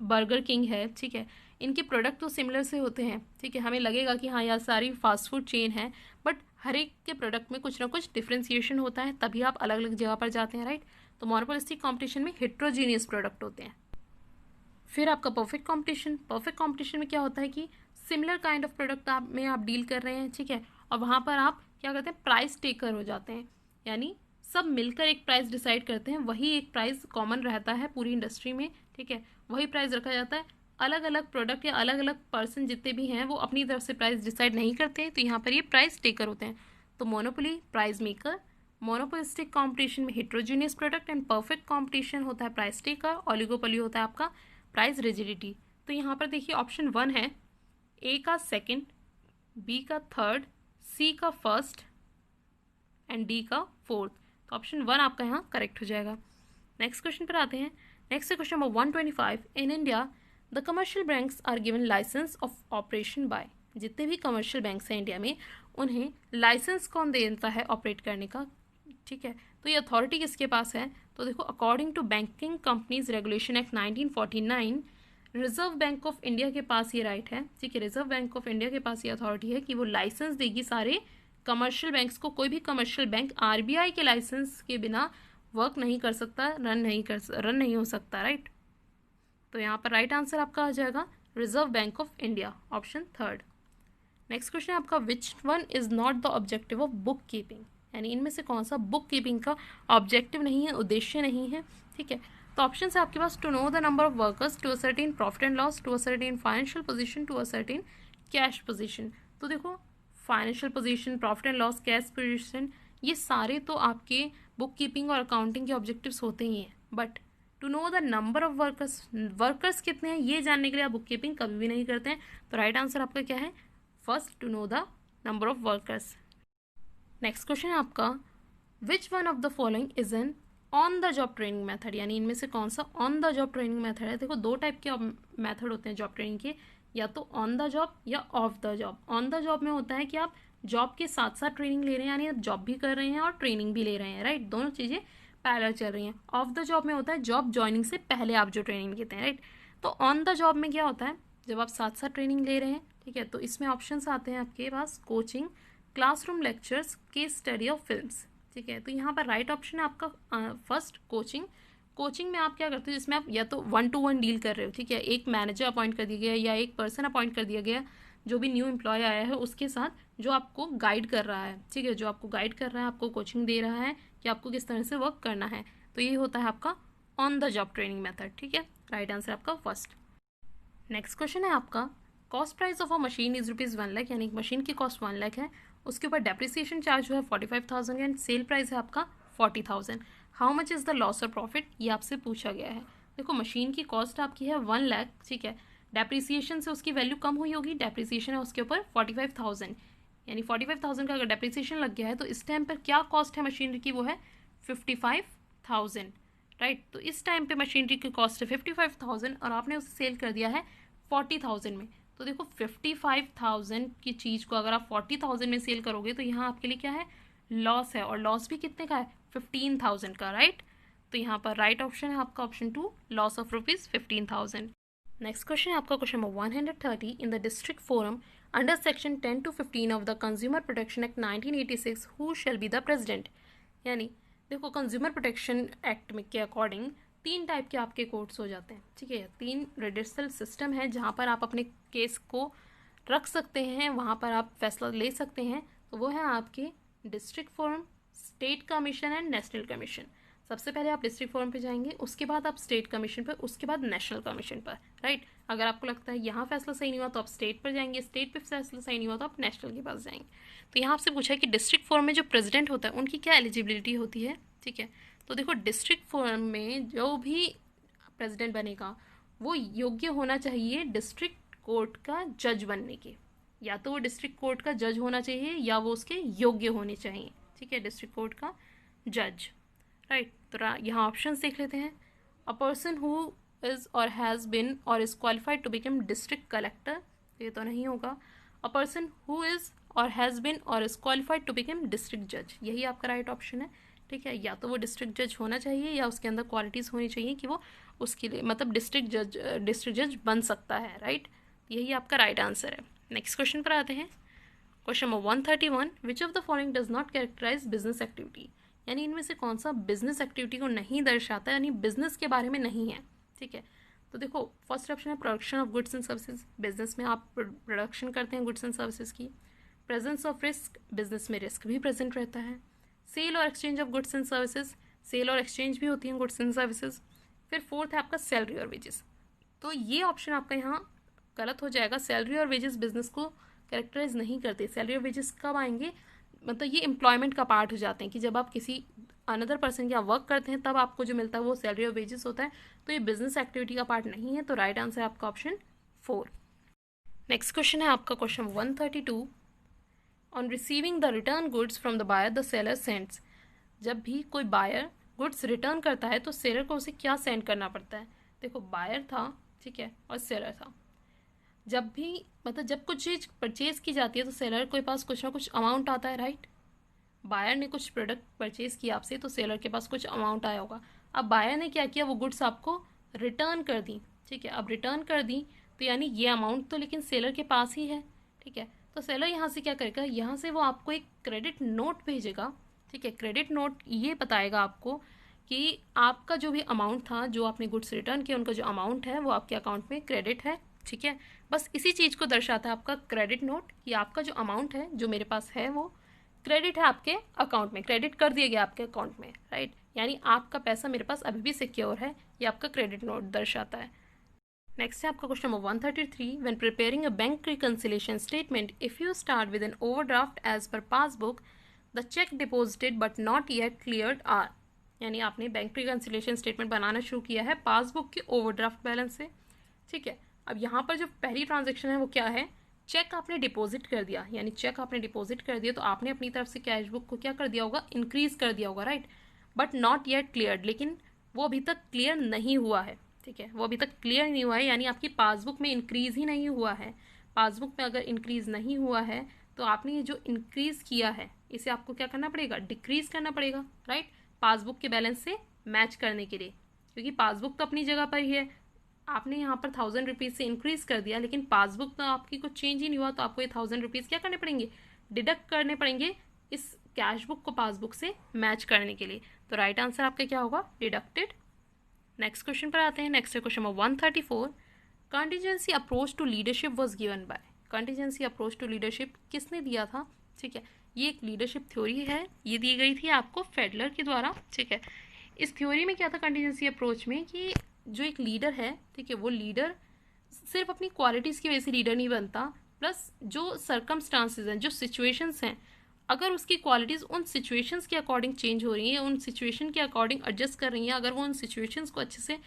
बर्गर किंग है, ठीक है, इनके प्रोडक्ट तो सिमिलर से होते हैं, ठीक है, हमें लगेगा कि हाँ यार सारी फास्ट फूड चेन है, बट हर एक के प्रोडक्ट में कुछ ना कुछ डिफ्रेंसिएशन होता है, तभी आप अलग अलग जगह पर जाते हैं, राइट। तो मोनोपोलिस्टिक कंपटीशन में हेट्रोजीनियस प्रोडक्ट होते हैं। फिर आपका परफेक्ट कंपटीशन, परफेक्ट कंपटीशन में क्या होता है कि सिमिलर काइंड ऑफ प्रोडक्ट आप डील कर रहे हैं, ठीक है, और वहाँ पर आप क्या करते हैं? प्राइस टेकर हो जाते हैं, यानी सब मिलकर एक प्राइस डिसाइड करते हैं, वही एक प्राइस कॉमन रहता है पूरी इंडस्ट्री में, ठीक है, वही प्राइस रखा जाता है। अलग अलग प्रोडक्ट या अलग अलग पर्सन जितने भी हैं वो अपनी तरफ से प्राइस डिसाइड नहीं करते हैं, तो यहाँ पर ये प्राइस टेकर होते हैं। तो monopoly price maker, monopolistic competition में heterogeneous product and perfect competition होता है प्राइस टेकर, ऑलिगोपोली होता है आपका प्राइस रिजिडिटी। तो यहाँ पर देखिए ऑप्शन 1 है, ए का सेकंड, बी का थर्ड, सी का फर्स्ट एंड डी का फोर्थ। तो ऑप्शन 1 आपका यहाँ करेक्ट हो जाएगा। नेक्स्ट क्वेश्चन पर आते हैं। Next question number 125, in India the commercial banks are given licence of operation by. जितने भी कमर्शियल बैंक्स हैं इंडिया में उन्हें लाइसेंस कौन देता है ऑपरेट करने का, ठीक है। तो ये अथॉरिटी किसके पास है? तो देखो according to banking companies regulation act 1949 Reserve bank of India के पास ये राइट है, ठीक है, रिजर्व बैंक ऑफ इंडिया के पास ये अथॉरिटी है कि वो लाइसेंस देगी सारे कमर्शियल बैंक्स को। कोई भी कमर्शियल बैंक आरबीआई के लाइसेंस के बिना वर्क नहीं कर सकता, रन नहीं हो सकता, राइट। तो यहाँ पर राइट आंसर आपका आ जाएगा reserve bank of India, option 3। Next question आपका, which one is not the objective of book keeping, यानी इनमें से कौन सा बुक कीपिंग का ऑब्जेक्टिव नहीं है, उद्देश्य नहीं है, ठीक है। तो ऑप्शन है आपके पास, to know the number of workers, to ascertain profit and loss, to ascertain financial position, to ascertain cash position. तो देखो financial position, profit and loss, cash position, ये सारे तो आपके बुक कीपिंग और अकाउंटिंग के ऑब्जेक्टिव्स होते ही हैं, but to know the number of workers, workers कितने हैं ये जानने के लिए आप बुक कीपिंग कभी भी नहीं करते हैं। तो राइट आंसर आपका क्या है? First, to know the number of workers. Next question है आपका, which one of the following is an on the job training method, यानी इनमें से कौन सा on the job training method है। देखो दो टाइप के मेथड होते हैं जॉब ट्रेनिंग के, या तो ऑन द जॉब या of the job. On the job में होता है कि आप जॉब के साथ साथ ट्रेनिंग ले रहे हैं, यानी आप जॉब भी कर रहे हैं और ट्रेनिंग भी ले रहे हैं, राइट, दोनों चीज़ें पैरेलल चल रही हैं। ऑफ द जॉब में होता है जॉब ज्वाइनिंग से पहले आप जो ट्रेनिंग लेते हैं, राइट। तो ऑन द जॉब में क्या होता है, जब आप साथ साथ ट्रेनिंग ले रहे हैं, ठीक है, तो इसमें ऑप्शंस आते हैं आपके पास, coaching, classroom lectures, case study of films, ठीक है। तो यहाँ पर राइट ऑप्शन है आपका फर्स्ट, कोचिंग। कोचिंग में आप क्या करते हो, जिसमें आप या तो 1-to-1 डील कर रहे हो, ठीक है, एक मैनेजर अपॉइंट कर दिया गया या एक पर्सन अपॉइंट कर दिया गया जो भी न्यू एम्प्लॉय आया है उसके साथ, जो आपको गाइड कर रहा है, ठीक है, जो आपको गाइड कर रहा है, आपको कोचिंग दे रहा है कि आपको किस तरह से वर्क करना है। तो ये होता है आपका on the job training method, ठीक है, राइट आंसर आपका फर्स्ट। नेक्स्ट क्वेश्चन है आपका, cost price of a machine is ₹1,00,000, यानी एक मशीन की कॉस्ट 1,00,000 है, उसके ऊपर डेप्रिसिएशन चार्ज जो है 45,000 एंड सेल प्राइस है आपका 40,000। How much is the loss और प्रॉफिट, ये आपसे पूछा गया है। देखो मशीन की कॉस्ट आपकी है 1 लाख, ठीक है, डेप्रिसिएशन से उसकी वैल्यू कम हुई होगी, डेप्रिसिएशन है उसके ऊपर 45,000, यानी 45,000 का अगर डेप्रिसिएशन लग गया है तो इस टाइम पर क्या कॉस्ट है मशीनरी की, वो है 55,000, राइट। तो इस टाइम पे मशीनरी की कॉस्ट है 55,000 और आपने उसे सेल कर दिया है 40,000 में। तो देखो 55,000 की चीज़ को अगर आप 40,000 में सेल करोगे तो यहाँ आपके लिए क्या है, लॉस है, और लॉस भी कितने का है, 15,000 का, राइट। तो यहाँ पर राइट ऑप्शन है आपका option 2, loss of ₹15,000। Next question है आपका question number 130। In the district forum under section 10 to 15 of the consumer protection act 1986 who shall be the president. यानी देखो कंज्यूमर प्रोटेक्शन एक्ट में के अकॉर्डिंग 3 टाइप के आपके कोर्ट्स हो जाते हैं, ठीक है। 3 रेडिसल सिस्टम है जहाँ पर आप अपने केस को रख सकते हैं, वहाँ पर आप फैसला ले सकते हैं। तो वो है आपके district forum, state commission and national commission. सबसे पहले आप डिस्ट्रिक्ट फोरम पे जाएंगे, उसके बाद आप स्टेट कमीशन पर, उसके बाद नेशनल कमीशन पर, राइट। अगर आपको लगता है यहाँ फैसला सही नहीं हुआ तो आप स्टेट पर जाएंगे, स्टेट पे फैसला सही नहीं हुआ तो आप नेशनल के पास जाएंगे। तो यहाँ आपसे पूछा है कि डिस्ट्रिक्ट फोरम में जो प्रेसिडेंट होता है उनकी क्या एलिजिबिलिटी होती है, ठीक है। तो देखो डिस्ट्रिक्ट फोरम में जो भी प्रेसिडेंट बनेगा वो योग्य होना चाहिए डिस्ट्रिक्ट कोर्ट का जज बनने के, या तो वो डिस्ट्रिक्ट कोर्ट का जज होना चाहिए या वो उसके योग्य होने चाहिए, ठीक है, डिस्ट्रिक्ट कोर्ट का जज, राइट। तो यहाँ ऑप्शन देख लेते हैं। A person who is or has been or is qualified to become district collector, ये तो नहीं होगा। A person who is or has been or is qualified to become district जज, यही आपका राइट ऑप्शन है, ठीक है। या तो वो डिस्ट्रिक्ट जज होना चाहिए या उसके अंदर क्वालिटीज़ होनी चाहिए कि वो उसके लिए मतलब डिस्ट्रिक्ट जज बन सकता है, राइट। यही आपका राइट आंसर है। नेक्स्ट क्वेश्चन पर आते हैं। Question number 131। Which of the following does not characterise business activity, यानी इनमें से कौन सा बिजनेस एक्टिविटी को नहीं दर्शाता, यानी बिजनेस के बारे में नहीं है, ठीक है। तो देखो फर्स्ट ऑप्शन है production of goods and services, business में आप प्रोडक्शन करते हैं गुड्स एंड सर्विसेज की। प्रेजेंस ऑफ रिस्क, बिजनेस में रिस्क भी प्रेजेंट रहता है। सेल और exchange of goods and services, sale और एक्सचेंज भी होती हैं गुड्स एंड सर्विसेज। फिर फोर्थ है आपका सैलरी और वेजेस। तो ये ऑप्शन आपका यहाँ गलत हो जाएगा, सैलरी और वेजेस बिजनेस को कैरेक्टराइज नहीं करते। सैलरी और वेजेस कब आएंगे, मतलब ये एम्प्लॉयमेंट का पार्ट हो जाते हैं कि जब आप किसी अनदर पर्सन के वर्क करते हैं तब आपको जो मिलता है वो सैलरी और वेजेस होता है। तो ये बिजनेस एक्टिविटी का पार्ट नहीं है, तो राइट आंसर है आपका ऑप्शन 4। नेक्स्ट क्वेश्चन है आपका question 132। On receiving the return goods from the buyer the seller sends, जब भी कोई बायर गुड्स रिटर्न करता है तो सेलर को उसे क्या सेंड करना पड़ता है। देखो बायर था, ठीक है, और सेलर था। जब भी मतलब जब कुछ चीज़ परचेज की जाती है तो सेलर के पास कुछ ना कुछ अमाउंट आता है, राइट। बायर ने कुछ प्रोडक्ट परचेज किया आपसे तो सेलर के पास कुछ अमाउंट आया होगा। अब बायर ने क्या किया, वो गुड्स आपको रिटर्न कर दी, ठीक है। अब रिटर्न कर दी तो यानी ये अमाउंट तो लेकिन सेलर के पास ही है, ठीक है। तो सेलर यहाँ से क्या करेगा, यहाँ से वो आपको एक क्रेडिट नोट भेजेगा, ठीक है। क्रेडिट नोट ये बताएगा आपको कि आपका जो भी अमाउंट था, जो आपने गुड्स रिटर्न किया उनका जो अमाउंट है वो आपके अकाउंट में क्रेडिट है, ठीक है। बस इसी चीज़ को दर्शाता है आपका क्रेडिट नोट कि आपका जो अमाउंट है जो मेरे पास है वो क्रेडिट है आपके अकाउंट में, क्रेडिट कर दिया गया आपके अकाउंट में, राइट। यानी आपका पैसा मेरे पास अभी भी सिक्योर है, ये आपका क्रेडिट नोट दर्शाता है। नेक्स्ट है आपका question number 133। When preparing a bank reconciliation statement if you start with an overdraft as per passbook the cheque deposited but not yet cleared are, यानी आपने बैंक रिकंसिलिएशन स्टेटमेंट बनाना शुरू किया है passbook के ओवरड्राफ्ट बैलेंस से, ठीक है। अब यहाँ पर जो पहली ट्रांजेक्शन है वो क्या है, चेक आपने डिपॉजिट कर दिया, यानी चेक आपने डिपॉजिट कर दिया तो आपने अपनी तरफ से कैश बुक को क्या कर दिया होगा, इंक्रीज कर दिया होगा, right. But not yet cleared, लेकिन वो अभी तक क्लियर नहीं हुआ है, ठीक है, वो अभी तक क्लियर नहीं हुआ है, यानी आपकी पासबुक में इंक्रीज ही नहीं हुआ है। पासबुक में अगर इंक्रीज नहीं हुआ है तो आपने ये जो इंक्रीज किया है इसे आपको क्या करना पड़ेगा, डिक्रीज करना पड़ेगा, राइट, पासबुक के बैलेंस से मैच करने के लिए, क्योंकि पासबुक तो अपनी जगह पर ही है। आपने यहाँ पर 1000 रुपीज़ से इंक्रीज कर दिया लेकिन पासबुक तो आपकी कुछ चेंज ही नहीं हुआ, तो आपको ये 1000 रुपीज़ क्या करने पड़ेंगे, डिडक्ट करने पड़ेंगे इस कैश बुक को पासबुक से मैच करने के लिए। तो राइट आंसर आपका क्या होगा, डिडक्टेड। नेक्स्ट क्वेश्चन पर आते हैं। Next question number 134। Contingency approach to leadership was given by, contingency approach to leadership किसने दिया था, ठीक है। ये एक लीडरशिप थ्योरी है, ये दी गई थी आपको फेडलर के द्वारा, ठीक है। इस थ्योरी में क्या था कंटीजेंसी अप्रोच में कि जो एक लीडर है, ठीक है, वो लीडर सिर्फ अपनी क्वालिटीज़ की वजह से लीडर नहीं बनता, प्लस जो सर्कमस्टांसेस हैं, जो सिचुएशंस हैं, अगर उसकी क्वालिटीज़ उन सिचुएशंस के अकॉर्डिंग चेंज हो रही हैं, उन सिचुएशन के अकॉर्डिंग एडजस्ट कर रही हैं, अगर वो उन सिचुएशंस को अच्छे से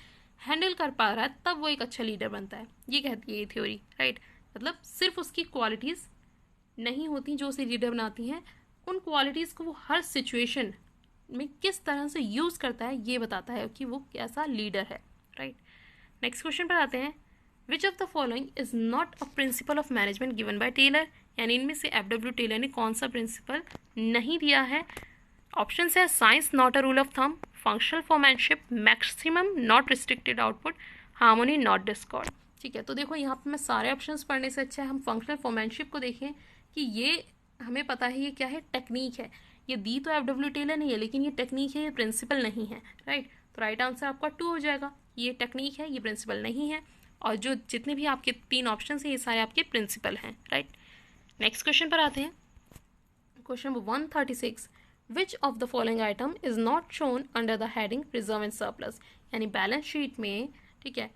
हैंडल कर पा रहा है, तब वो एक अच्छा लीडर बनता है। ये कहती है ये थ्योरी, राइट। मतलब सिर्फ उसकी क्वालिटीज़ नहीं होती जो उसे लीडर बनाती हैं, उन क्वालिटीज़ को वो हर सिचुएशन में किस तरह से यूज़ करता है ये बताता है कि वो कैसा लीडर है, राइट। नेक्स्ट क्वेश्चन पर आते हैं। Which of the following is not a principle of management given by Taylor, यानी इनमें से FW टेलर ने कौन सा प्रिंसिपल नहीं दिया है। ऑप्शन है science not a rule of thumb, functional foremanship, maximum not restricted output, harmony not Discord. ठीक है, तो देखो यहाँ पे मैं सारे ऑप्शंस पढ़ने से अच्छा है हम फंक्शनल फॉरमैनशिप को देखें कि ये हमें पता है ये क्या है, टेक्निक है। ये दी तो FW टेलर नहीं है, लेकिन ये टेक्निक है, ये प्रिंसिपल नहीं है, राइट। तो राइट आंसर आपका 2 हो जाएगा। ये टेक्निक है, ये प्रिंसिपल नहीं है, और जो जितने भी आपके 3 ऑप्शन हैं ये सारे आपके प्रिंसिपल हैं, राइट। नेक्स्ट क्वेश्चन पर आते हैं। Question number 136, which of the following item is not shown under the heading reserve and surplus, यानी बैलेंस शीट में, ठीक है,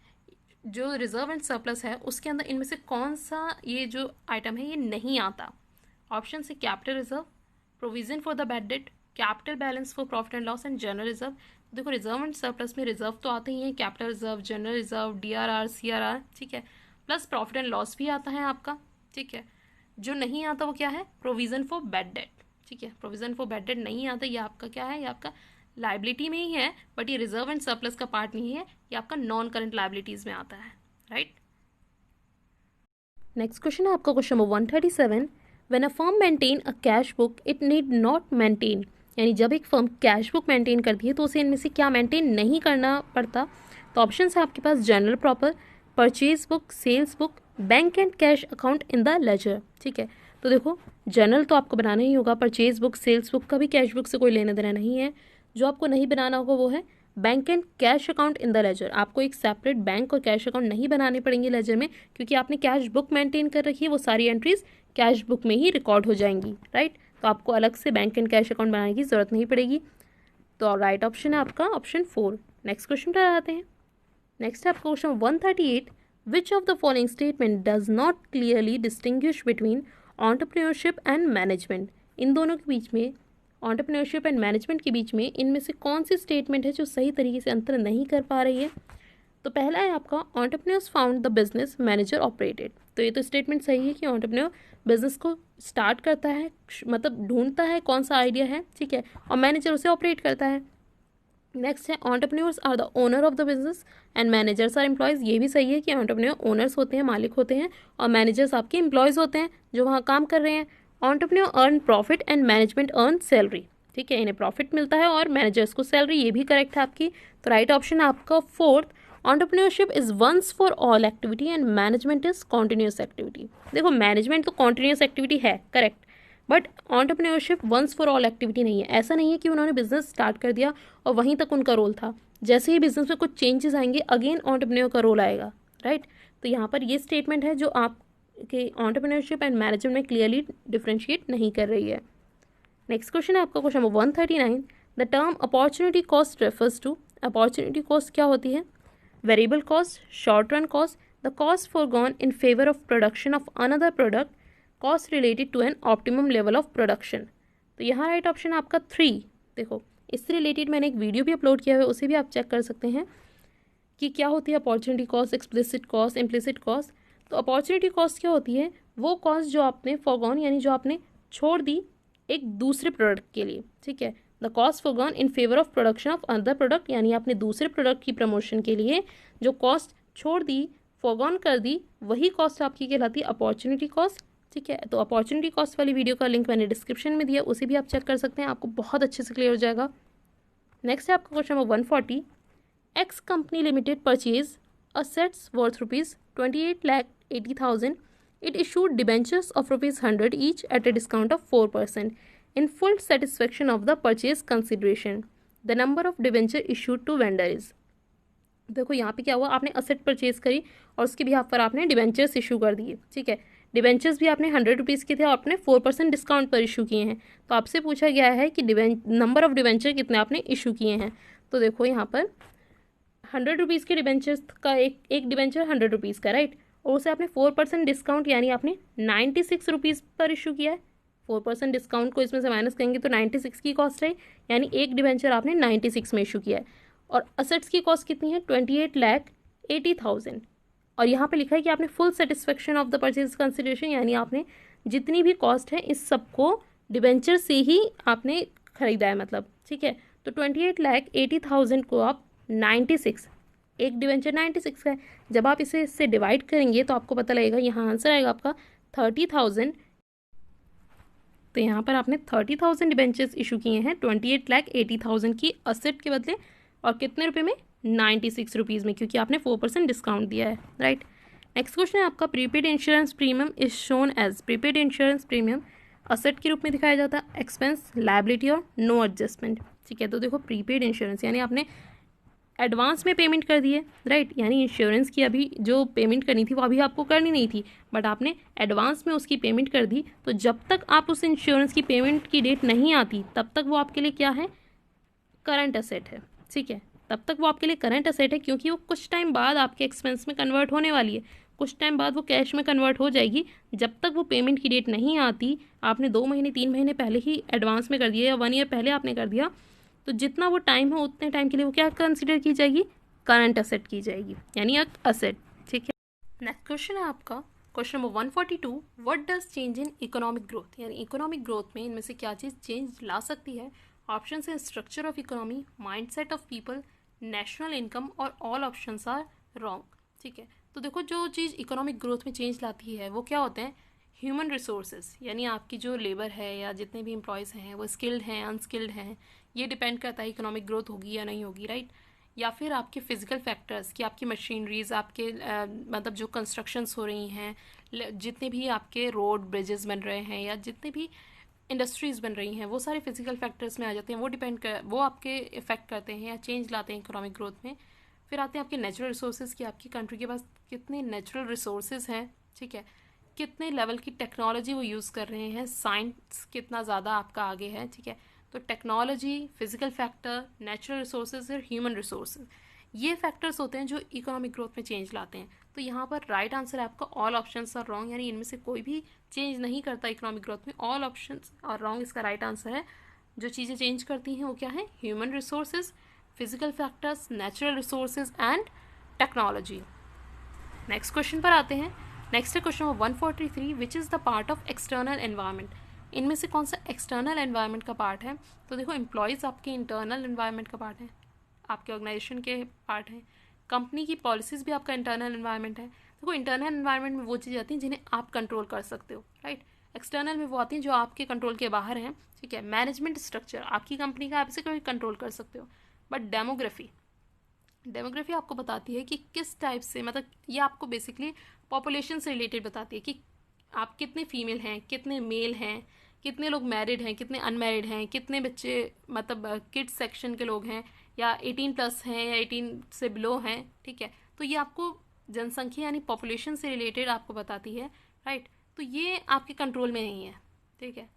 जो रिजर्व एंड सरप्लस है उसके अंदर इनमें से कौन सा ये जो आइटम है ये नहीं आता। ऑप्शन से capital reserve, provision for the bad debt, capital balance for profit and loss and general reserve. देखो रिजर्व एंड सरप्लस में रिजर्व तो आते ही हैं, capital reserve, general reserve, DRR, CRR, ठीक है, प्लस प्रॉफिट एंड लॉस भी आता है आपका, ठीक है। जो नहीं आता वो क्या है, प्रोविजन फॉर बैड डेट, ठीक है, प्रोविजन फॉर बैड डेट नहीं आता, ये आपका क्या है, ये आपका लाइबिलिटी में ही है, बट ये रिजर्व एंड सरप्लस का पार्ट नहीं है, ये आपका नॉन करंट लाइबिलिटीज में आता है, राइट। नेक्स्ट क्वेश्चन है आपका question number 137, when a firm maintain a cash book it need not maintain, यानी जब एक फर्म कैश बुक मेंटेन करती है तो उसे इनमें से क्या मेंटेन नहीं करना पड़ता। तो ऑप्शन है आपके पास journal proper, purchase book, sales book, bank and cash account in the ledger, ठीक है। तो देखो जनरल तो आपको बनाना ही होगा, परचेज बुक, सेल्स बुक का भी कैश बुक से कोई लेना देना नहीं है। जो आपको नहीं बनाना होगा वो है bank and cash account in the ledger. आपको एक सेपरेट बैंक और कैश अकाउंट नहीं बनाने पड़ेंगे लेजर में, क्योंकि आपने कैश बुक मेंटेन कर रखी है, वो सारी एंट्रीज कैश बुक में ही रिकॉर्ड हो जाएंगी, राइट। तो आपको अलग से बैंक एंड कैश अकाउंट बनाने की जरूरत नहीं पड़ेगी। तो राइट ऑप्शन है आपका ऑप्शन 4। नेक्स्ट क्वेश्चन पर आते हैं। नेक्स्ट है आपका question 138, which of the following statement does not clearly distinguish between entrepreneurship and management. इन दोनों के बीच में, एंटरप्रेन्योरशिप एंड मैनेजमेंट के बीच में इनमें से कौन सी स्टेटमेंट है जो सही तरीके से अंतर नहीं कर पा रही है। तो पहला है आपका entrepreneurs found the business, manager operated. तो ये तो स्टेटमेंट सही है कि एंटरप्रेन्योर बिजनेस को स्टार्ट करता है, मतलब ढूंढता है कौन सा आइडिया है, ठीक है, और मैनेजर उसे ऑपरेट करता है। नेक्स्ट है entrepreneurs are the owner of the business and managers are employees. ये भी सही है कि एंटरप्रेन्योर ओनर्स होते हैं, मालिक होते हैं, और मैनेजर्स आपके एम्प्लॉयज़ होते हैं जो वहाँ काम कर रहे हैं। Entrepreneur earn profit and management earn salary, ठीक है, इन्हें प्रॉफिट मिलता है और मैनेजर्स को सैलरी, ये भी करेक्ट है आपकी। तो राइट ऑप्शन है आपका 4th, entrepreneurship is once for all activity and management is continuous activity. देखो मैनेजमेंट तो कॉन्टिन्यूस एक्टिविटी है, correct, but entrepreneurship once for all activity नहीं है। ऐसा नहीं है कि उन्होंने बिजनेस स्टार्ट कर दिया और वहीं तक उनका रोल था, जैसे ही बिजनेस में कुछ चेंजेस आएंगे अगेन एंटरप्रेन्योर का रोल आएगा, राइट। तो यहाँ पर ये स्टेटमेंट है जो आपके एंटरप्रेन्योरशिप एंड मैनेजमेंट में क्लियरली डिफ्रेंशिएट नहीं कर रही है। नेक्स्ट क्वेश्चन है आपका question number 139, the term opportunity cost refers to. Opportunity cost क्या होती है, variable cost, short run cost, the cost forgone in favour of production of another product, cost related to an optimum level of production. तो यहाँ right option है आपका 3। देखो इससे related मैंने एक वीडियो भी अपलोड किया हुआ है, उसे भी आप चेक कर सकते हैं कि क्या होती है opportunity cost, explicit cost, implicit cost. तो अपॉर्चुनिटी कॉस्ट क्या होती है, वो कॉस्ट जो आपने फॉरगॉन यानी जो आपने छोड़ दी एक दूसरे प्रोडक्ट के लिए, ठीक है, the cost forgone in favour of production of other product, यानी आपने दूसरे प्रोडक्ट की प्रमोशन के लिए जो कॉस्ट छोड़ दी, फॉरगॉन कर दी, वही कॉस्ट आपकी कहलाती है अपॉर्चुनिटी कॉस्ट, ठीक है। तो अपॉर्चुनिटी कॉस्ट वाली वीडियो का लिंक मैंने डिस्क्रिप्शन में दिया, उसे भी आप चेक कर सकते हैं, आपको बहुत अच्छे से क्लियर हो जाएगा। नेक्स्ट है आपका question number 140, x company limited purchase assets worth ₹28,80,000. It issued debentures of ₹100 each at a discount of 4% in full satisfaction of the purchase consideration. The number of debenture issued to vendor is. देखो यहाँ पे क्या हुआ, आपने asset purchase करी और उसके behalf पर आपने डिबेंचर्स इशू कर दिए, ठीक है। डिबेंचर्स भी आपने 100 रुपीज़ के थे और आपने 4% डिस्काउंट पर इशू किए हैं। तो आपसे पूछा गया है कि नंबर ऑफ डिबेंचर कितने आपने इशू किए हैं। तो देखो यहाँ पर 100 रुपीज़ के डिबेंचर्स का एक डिबेंचर 100 रुपीज़ का, राइट, और उसे आपने 4% डिस्काउंट यानी आपने 96 रुपीज़ पर इशू किया है, 4% डिस्काउंट को इसमें से माइनस करेंगे तो 96 की कॉस्ट है, यानी एक डिबेंचर आपने 96 में इशू किया है। और असेट्स की कॉस्ट कितनी है, 28,80,000। और यहाँ पे लिखा है कि आपने full satisfaction of the purchase consideration, यानी आपने जितनी भी कॉस्ट है इस सबको डिबेंचर से ही आपने खरीदा है, मतलब ठीक है। तो 28,80,000 को आप 96, एक डिबेंचर 96 का है, जब आप इसे इससे डिवाइड करेंगे तो आपको पता लगेगा, यहाँ आंसर आएगा आपका 30,000। तो यहाँ पर आपने 30,000 डिबेंचर्स इशू किए हैं 28,80,000 की असेट के बदले, और कितने रुपए में, 96 रुपीज़ में, क्योंकि आपने 4% डिस्काउंट दिया है, राइट। नेक्स्ट क्वेश्चन है आपका, prepaid insurance premium is shown as, prepaid insurance premium asset के रूप में दिखाया जाता है, एक्सपेंस, लायबिलिटी और नो एडजस्टमेंट, ठीक है। तो देखो प्रीपेड इंश्योरेंस यानी आपने एडवांस में पेमेंट कर दी है, राइट, यानी इंश्योरेंस की अभी जो पेमेंट करनी थी वो अभी आपको करनी नहीं थी, बट आपने एडवांस में उसकी पेमेंट कर दी। तो जब तक आप उस इंश्योरेंस की पेमेंट की डेट नहीं आती तब तक वो आपके लिए क्या है, करंट असेट है, ठीक है। तब तक वो आपके लिए करंट असेट है, क्योंकि वो कुछ टाइम बाद आपके एक्सपेंस में कन्वर्ट होने वाली है, कुछ टाइम बाद वो कैश में कन्वर्ट हो जाएगी। जब तक वो पेमेंट की डेट नहीं आती, आपने 2 महीने 3 महीने पहले ही एडवांस में कर दिया या 1 ईयर पहले आपने कर दिया, तो जितना वो टाइम हो उतने टाइम के लिए वो क्या कंसिडर की जाएगी, करंट असेट की जाएगी, यानी एक असेट, ठीक है। नेक्स्ट क्वेश्चन है आपका, question number 142, what does change in economic growth, यानी इकोनॉमिक ग्रोथ में इनमें से क्या चीज़ चेंज ला सकती है। ऑप्शन है structure of economy, mindset of people, national income, और ऑल ऑप्शंस आर रॉन्ग, ठीक है। तो देखो जो चीज़ इकोनॉमिक ग्रोथ में चेंज लाती है वो क्या होते हैं, ह्यूमन रिसोर्सेज, यानी आपकी जो लेबर है या जितने भी एम्प्लॉयज़ हैं वो स्किल्ड हैं अनस्किल्ड हैं, ये डिपेंड करता है इकोनॉमिक ग्रोथ होगी या नहीं होगी, राइट। या फिर आपके फिजिकल फैक्टर्स कि आपकी मशीनरीज, आपके मतलब जो कंस्ट्रक्शंस हो रही हैं, जितने भी आपके रोड ब्रिजेस बन रहे हैं या जितने भी इंडस्ट्रीज़ बन रही हैं, वो सारे फिजिकल फैक्टर्स में आ जाते हैं, वो आपके इफेक्ट करते हैं या चेंज लाते हैं इकोनॉमिक ग्रोथ में। फिर आते हैं आपके नेचुरल रिसोर्सेज कि आपकी कंट्री के पास कितने नेचुरल रिसोर्सेज हैं, ठीक है, कितने लेवल की टेक्नोलॉजी वो यूज़ कर रहे हैं, साइंस कितना ज़्यादा आपका आगे है, ठीक है। तो technology, physical factor, natural resources और ह्यूमन रिसोर्सेज, ये फैक्टर्स होते हैं जो इकोनॉमिक ग्रोथ में चेंज लाते हैं। तो यहाँ पर राइट आंसर है आपका ऑल ऑप्शंस आर रॉन्ग, यानी इनमें से कोई भी चेंज नहीं करता इकोनॉमिक ग्रोथ में, ऑल ऑप्शंस आर रॉन्ग, इसका राइट आंसर है। जो चीज़ें चेंज करती हैं वो क्या है, human resources, physical factors, natural resources and technology. Next question पर आते हैं। नेक्स्ट है question number 143, which is the part of external environment, इनमें से कौन सा एक्सटर्नल एनवायरनमेंट का पार्ट है। तो देखो एम्प्लॉयज़ आपके इंटरनल एनवायरनमेंट का पार्ट है, आपके ऑर्गेनाइजेशन के पार्ट हैं, कंपनी की पॉलिसीज़ भी आपका इंटरनल एनवायरनमेंट है। देखो इंटरनल एनवायरनमेंट में वो चीज़ें आती हैं जिन्हें आप कंट्रोल कर सकते हो, राइट। एक्सटर्नल में वो आती हैं जो आपके कंट्रोल के बाहर हैं, ठीक है। मैनेजमेंट स्ट्रक्चर आपकी कंपनी का, आप इसे कोई कंट्रोल कर सकते हो, बट डेमोग्राफी आपको बताती है कि किस टाइप से, मतलब ये आपको बेसिकली पॉपुलेशन से रिलेटेड बताती है कि आप कितने फीमेल हैं, कितने मेल हैं, कितने लोग मैरिड हैं, कितने अनमैरिड हैं, कितने बच्चे मतलब किड्स सेक्शन के लोग हैं, या 18+ हैं या 18 से बिलो हैं, ठीक है। तो ये आपको जनसंख्या यानी पॉपुलेशन से रिलेटेड आपको बताती है, राइट। तो ये आपके कंट्रोल में नहीं है, ठीक है।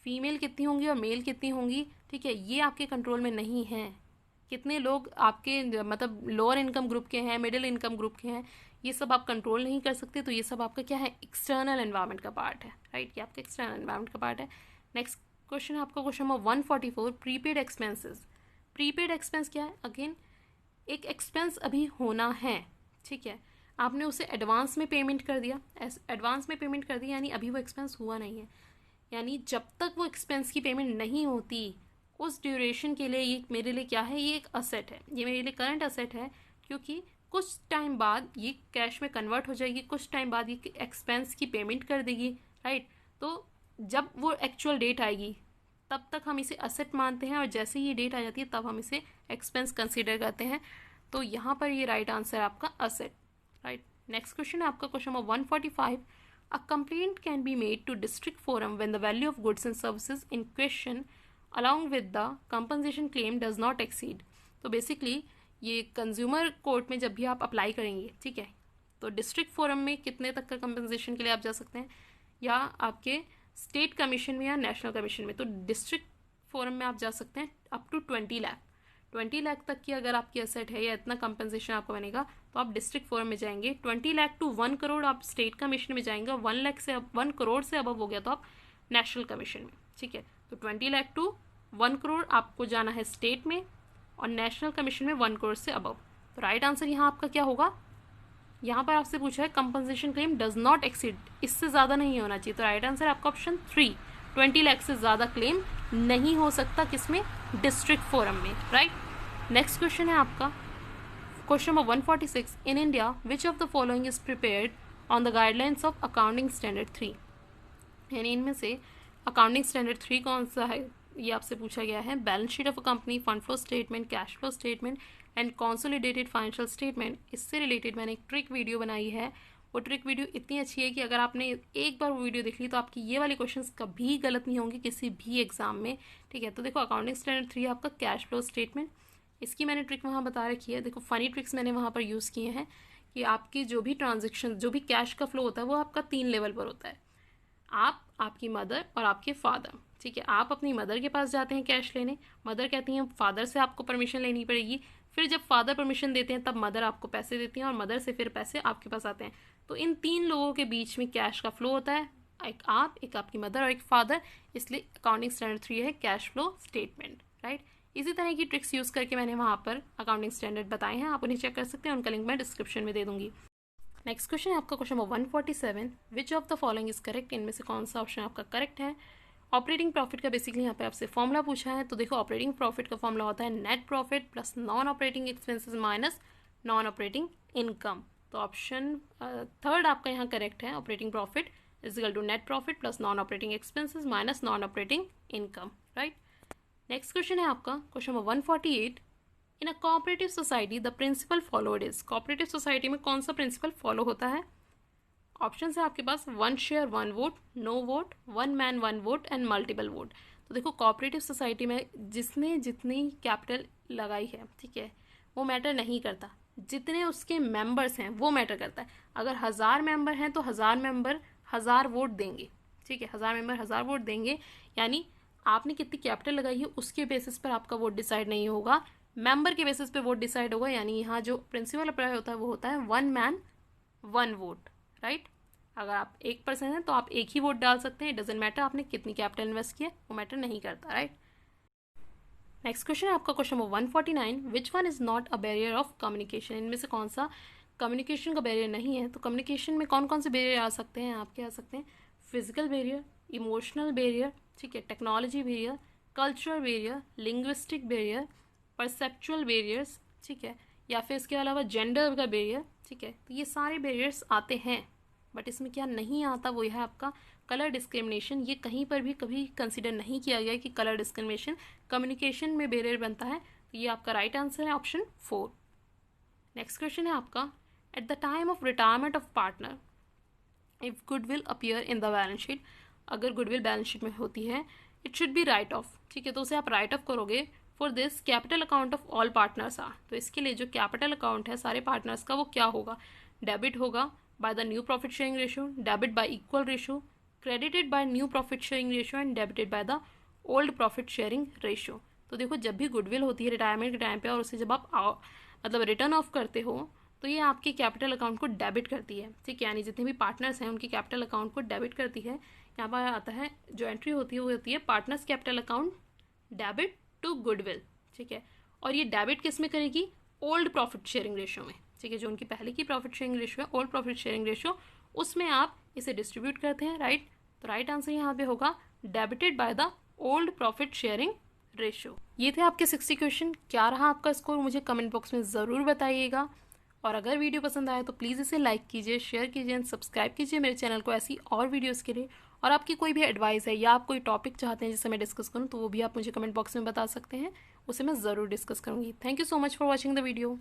फीमेल कितनी होंगी और मेल कितनी होंगी, ठीक है, ये आपके कंट्रोल में नहीं है। कितने लोग आपके मतलब लोअर इनकम ग्रुप के हैं, मिडिल इनकम ग्रुप के हैं, ये सब आप कंट्रोल नहीं कर सकते। तो ये सब आपका क्या है, एक्सटर्नल एनवायरनमेंट का पार्ट है, राइट, ये आपका एक्सटर्नल एनवायरनमेंट का पार्ट है। नेक्स्ट क्वेश्चन है आपका question number 144, prepaid expenses. Prepaid expense क्या है, अगेन एक एक्सपेंस अभी होना है, ठीक है, आपने उसे एडवांस में पेमेंट कर दिया, एडवांस में पेमेंट कर दिया, यानी अभी वो एक्सपेंस हुआ नहीं है, यानी जब तक वो एक्सपेंस की पेमेंट नहीं होती उस ड्यूरेशन के लिए ये मेरे लिए क्या है, ये एक असेट है, ये मेरे लिए करंट असेट है, क्योंकि कुछ टाइम बाद ये कैश में कन्वर्ट हो जाएगी, कुछ टाइम बाद ये एक्सपेंस की पेमेंट कर देगी, राइट। तो जब वो एक्चुअल डेट आएगी तब तक हम इसे असेट मानते हैं, और जैसे ही ये डेट आ जाती है तब हम इसे एक्सपेंस कंसीडर करते हैं। तो यहाँ पर ये राइट आंसर है आपका असेट, राइट। नेक्स्ट क्वेश्चन है आपका question number 145, a complaint can be made to district forum when the value of goods and services in question along with the compensation claim does not exceed। तो basically ये consumer court में जब भी आप apply करेंगे, ठीक है, तो डिस्ट्रिक्ट फोरम में कितने तक का कंपनसेशन के लिए आप जा सकते हैं, या आपके स्टेट कमीशन में या नेशनल कमीशन में। तो डिस्ट्रिक्ट फोरम में आप जा सकते हैं अप टू 20 लाख, 20 लाख तक की अगर आपकी असेट है या इतना कंपनसेशन आपको बनेगा तो आप डिस्ट्रिक्ट फोरम में जाएंगे। 20 लाख टू 1 करोड़ आप स्टेट कमीशन में जाएंगे, 1 लाख से 1 करोड़ से अबव हो गया तो आप नेशनल कमीशन में, ठीक है। तो 20 लाख टू 1 करोड़ आपको जाना है स्टेट में, और नेशनल कमीशन में 1 करोड़ से अबव। तो राइट आंसर यहाँ आपका क्या होगा, यहाँ पर आपसे पूछा है compensation claim does not exceed, इससे ज़्यादा नहीं होना चाहिए। तो राइट आंसर आपका ऑप्शन 3, 20 लाख से ज़्यादा क्लेम नहीं हो सकता किसमें, डिस्ट्रिक्ट फोरम में, राइट। नेक्स्ट क्वेश्चन है आपका question number 146, in India which of the following is prepared on the guidelines of accounting standard 3, यानी इनमें से अकाउंटिंग स्टैंडर्ड 3 कौन सा है, ये आपसे पूछा गया है। Balance sheet of a company, fund flow statement, cash flow statement and consolidated financial statement. इससे रिलेटेड मैंने एक ट्रिक वीडियो बनाई है, वो ट्रिक वीडियो इतनी अच्छी है कि अगर आपने एक बार वो वीडियो देख ली तो आपकी ये वाले क्वेश्चंस कभी गलत नहीं होंगे किसी भी एग्जाम में, ठीक है। तो देखो अकाउंटिंग स्टैंडर्ड 3 आपका कैश फ्लो स्टेटमेंट, इसकी मैंने ट्रिक वहाँ बता रखी है। देखो फनी ट्रिक्स मैंने वहाँ पर यूज़ किए हैं कि आपकी जो भी ट्रांजेक्शन, जो भी कैश का फ्लो होता है वो आपका 3 लेवल पर होता है, आप, आपकी मदर और आपके फादर, ठीक है। आप अपनी मदर के पास जाते हैं कैश लेने, मदर कहती हैं फादर से आपको परमिशन लेनी पड़ेगी, फिर जब फादर परमिशन देते हैं तब मदर आपको पैसे देती हैं और मदर से फिर पैसे आपके पास आते हैं। तो इन 3 लोगों के बीच में कैश का फ्लो होता है, एक आप, एक आपकी मदर और एक फादर, इसलिए अकाउंटिंग स्टैंडर्ड 3 है कैश फ्लो स्टेटमेंट, राइट। इसी तरह की ट्रिक्स यूज़ करके मैंने वहाँ पर अकाउंटिंग स्टैंडर्ड बताए हैं, आप उन्हें चेक कर सकते हैं, उनका लिंक मैं डिस्क्रिप्शन में दे दूँगी। नेक्स्ट क्वेश्चन है आपका question number 147, which of the following is correct, इनमें से कौन सा ऑप्शन आपका करेक्ट है। ऑपरेटिंग प्रॉफिट का बेसिकली यहाँ पे आपसे फॉर्मूला पूछा है। तो देखो ऑपरेटिंग प्रॉफिट का फॉर्मूला होता है net profit plus non operating expenses minus non operating income. तो ऑप्शन 3 आपका यहाँ करेक्ट है, operating profit is equal to net profit plus non operating expenses minus non operating income, right. Next question है आपका question number 148, in a cooperative society the principle followed is, cooperative society में कौन सा principle follow होता है। Option है आपके पास 1 share 1 vote, no vote, 1 man 1 vote and multiple vote. तो देखो कोऑपरेटिव सोसाइटी में जिसने जितनी कैपिटल लगाई है, ठीक है, वो मैटर नहीं करता, जितने उसके मेंबर्स हैं वो मैटर करता है। अगर 1000 मेंबर हैं तो 1000 मेंबर 1000 वोट देंगे, ठीक है, 1000 मेंबर 1000 वोट देंगे, यानी आपने कितनी कैपिटल लगाई है उसके बेसिस पर आपका वोट डिसाइड नहीं होगा, मेंबर के बेसिस पे वोट डिसाइड होगा। यानी यहाँ जो प्रिंसिपल अप्लाई होता है वो होता है 1 मैन 1 वोट, राइट। अगर आप 1% हैं तो आप एक ही वोट डाल सकते हैं, इट डजेंट मैटर आपने कितनी कैपिटल इन्वेस्ट की है, वो मैटर नहीं करता, राइट। नेक्स्ट क्वेश्चन है आपका question number 149, which one is not a barrier of communication, इनमें से कौन सा कम्युनिकेशन का बैरियर नहीं है। तो कम्युनिकेशन में कौन कौन से बैरियर आ सकते हैं, आपके आ सकते हैं फिजिकल बैरियर, इमोशनल बैरियर, ठीक है, technology barrier, cultural barrier, linguistic barrier, perceptual barriers, ठीक है, या फिर इसके अलावा जेंडर का बैरियर, ठीक है। तो ये सारे बैरियर्स आते हैं, बट इसमें क्या नहीं आता वो है आपका कलर डिस्क्रिमिनेशन। ये कहीं पर भी कभी कंसिडर नहीं किया गया कि कलर डिस्क्रिमिनेशन कम्युनिकेशन में बैरियर बनता है। तो ये आपका राइट आंसर है ऑप्शन 4। नेक्स्ट क्वेश्चन है आपका, at the time of retirement of partner if goodwill appear in the balance sheet, अगर गुडविल बैलेंस शीट में होती है it should be write off, ठीक है, तो उसे आप राइट ऑफ करोगे। For this capital account of all partners are, तो इसके लिए जो कैपिटल अकाउंट है सारे पार्टनर्स का वो क्या होगा, डेबिट होगा by the new profit sharing ratio, debit y equal ratio, credited bye new profit sharing ratio and debited by the old profit sharing ratio. तो देखो जब भी गुडविल होती है रिटायरमेंट के टाइम पे और उसे जब आप मतलब रिटर्न ऑफ करते हो तो ये आपके कैपिटल अकाउंट को डेबिट करती है, ठीक है, यानी जितने भी पार्टनर्स हैं उनके कैपिटल अकाउंट को डेबिट करती है। यहाँ पर आता है जो एंट्री होती है वो होती है partners capital account debit to goodwill, ठीक है, और ये डेबिट किस में करेगी, ओल्ड प्रॉफिट शेयरिंग रेशियो में, ठीक है, जो उनकी पहले की प्रॉफिट शेयरिंग रेशियो है ओल्ड प्रॉफिट शेयरिंग रेशियो, उसमें आप इसे डिस्ट्रीब्यूट करते हैं, राइट। तो राइट आंसर यहाँ पे होगा debited by the old profit sharing ratio. ये थे आपके 60 क्वेश्चन। क्या रहा आपका स्कोर मुझे कमेंट बॉक्स में ज़रूर बताइएगा, और अगर वीडियो पसंद आए तो प्लीज़ इसे लाइक कीजिए, शेयर कीजिए एंड सब्सक्राइब कीजिए मेरे चैनल को ऐसी और वीडियोस के लिए। और आपकी कोई भी एडवाइस है या आप कोई टॉपिक चाहते हैं जिसे मैं डिस्कस करूं तो वो भी आप मुझे कमेंट बॉक्स में बता सकते हैं, उसे मैं ज़रूर डिस्कस करूंगी। Thank you so much for watching the video.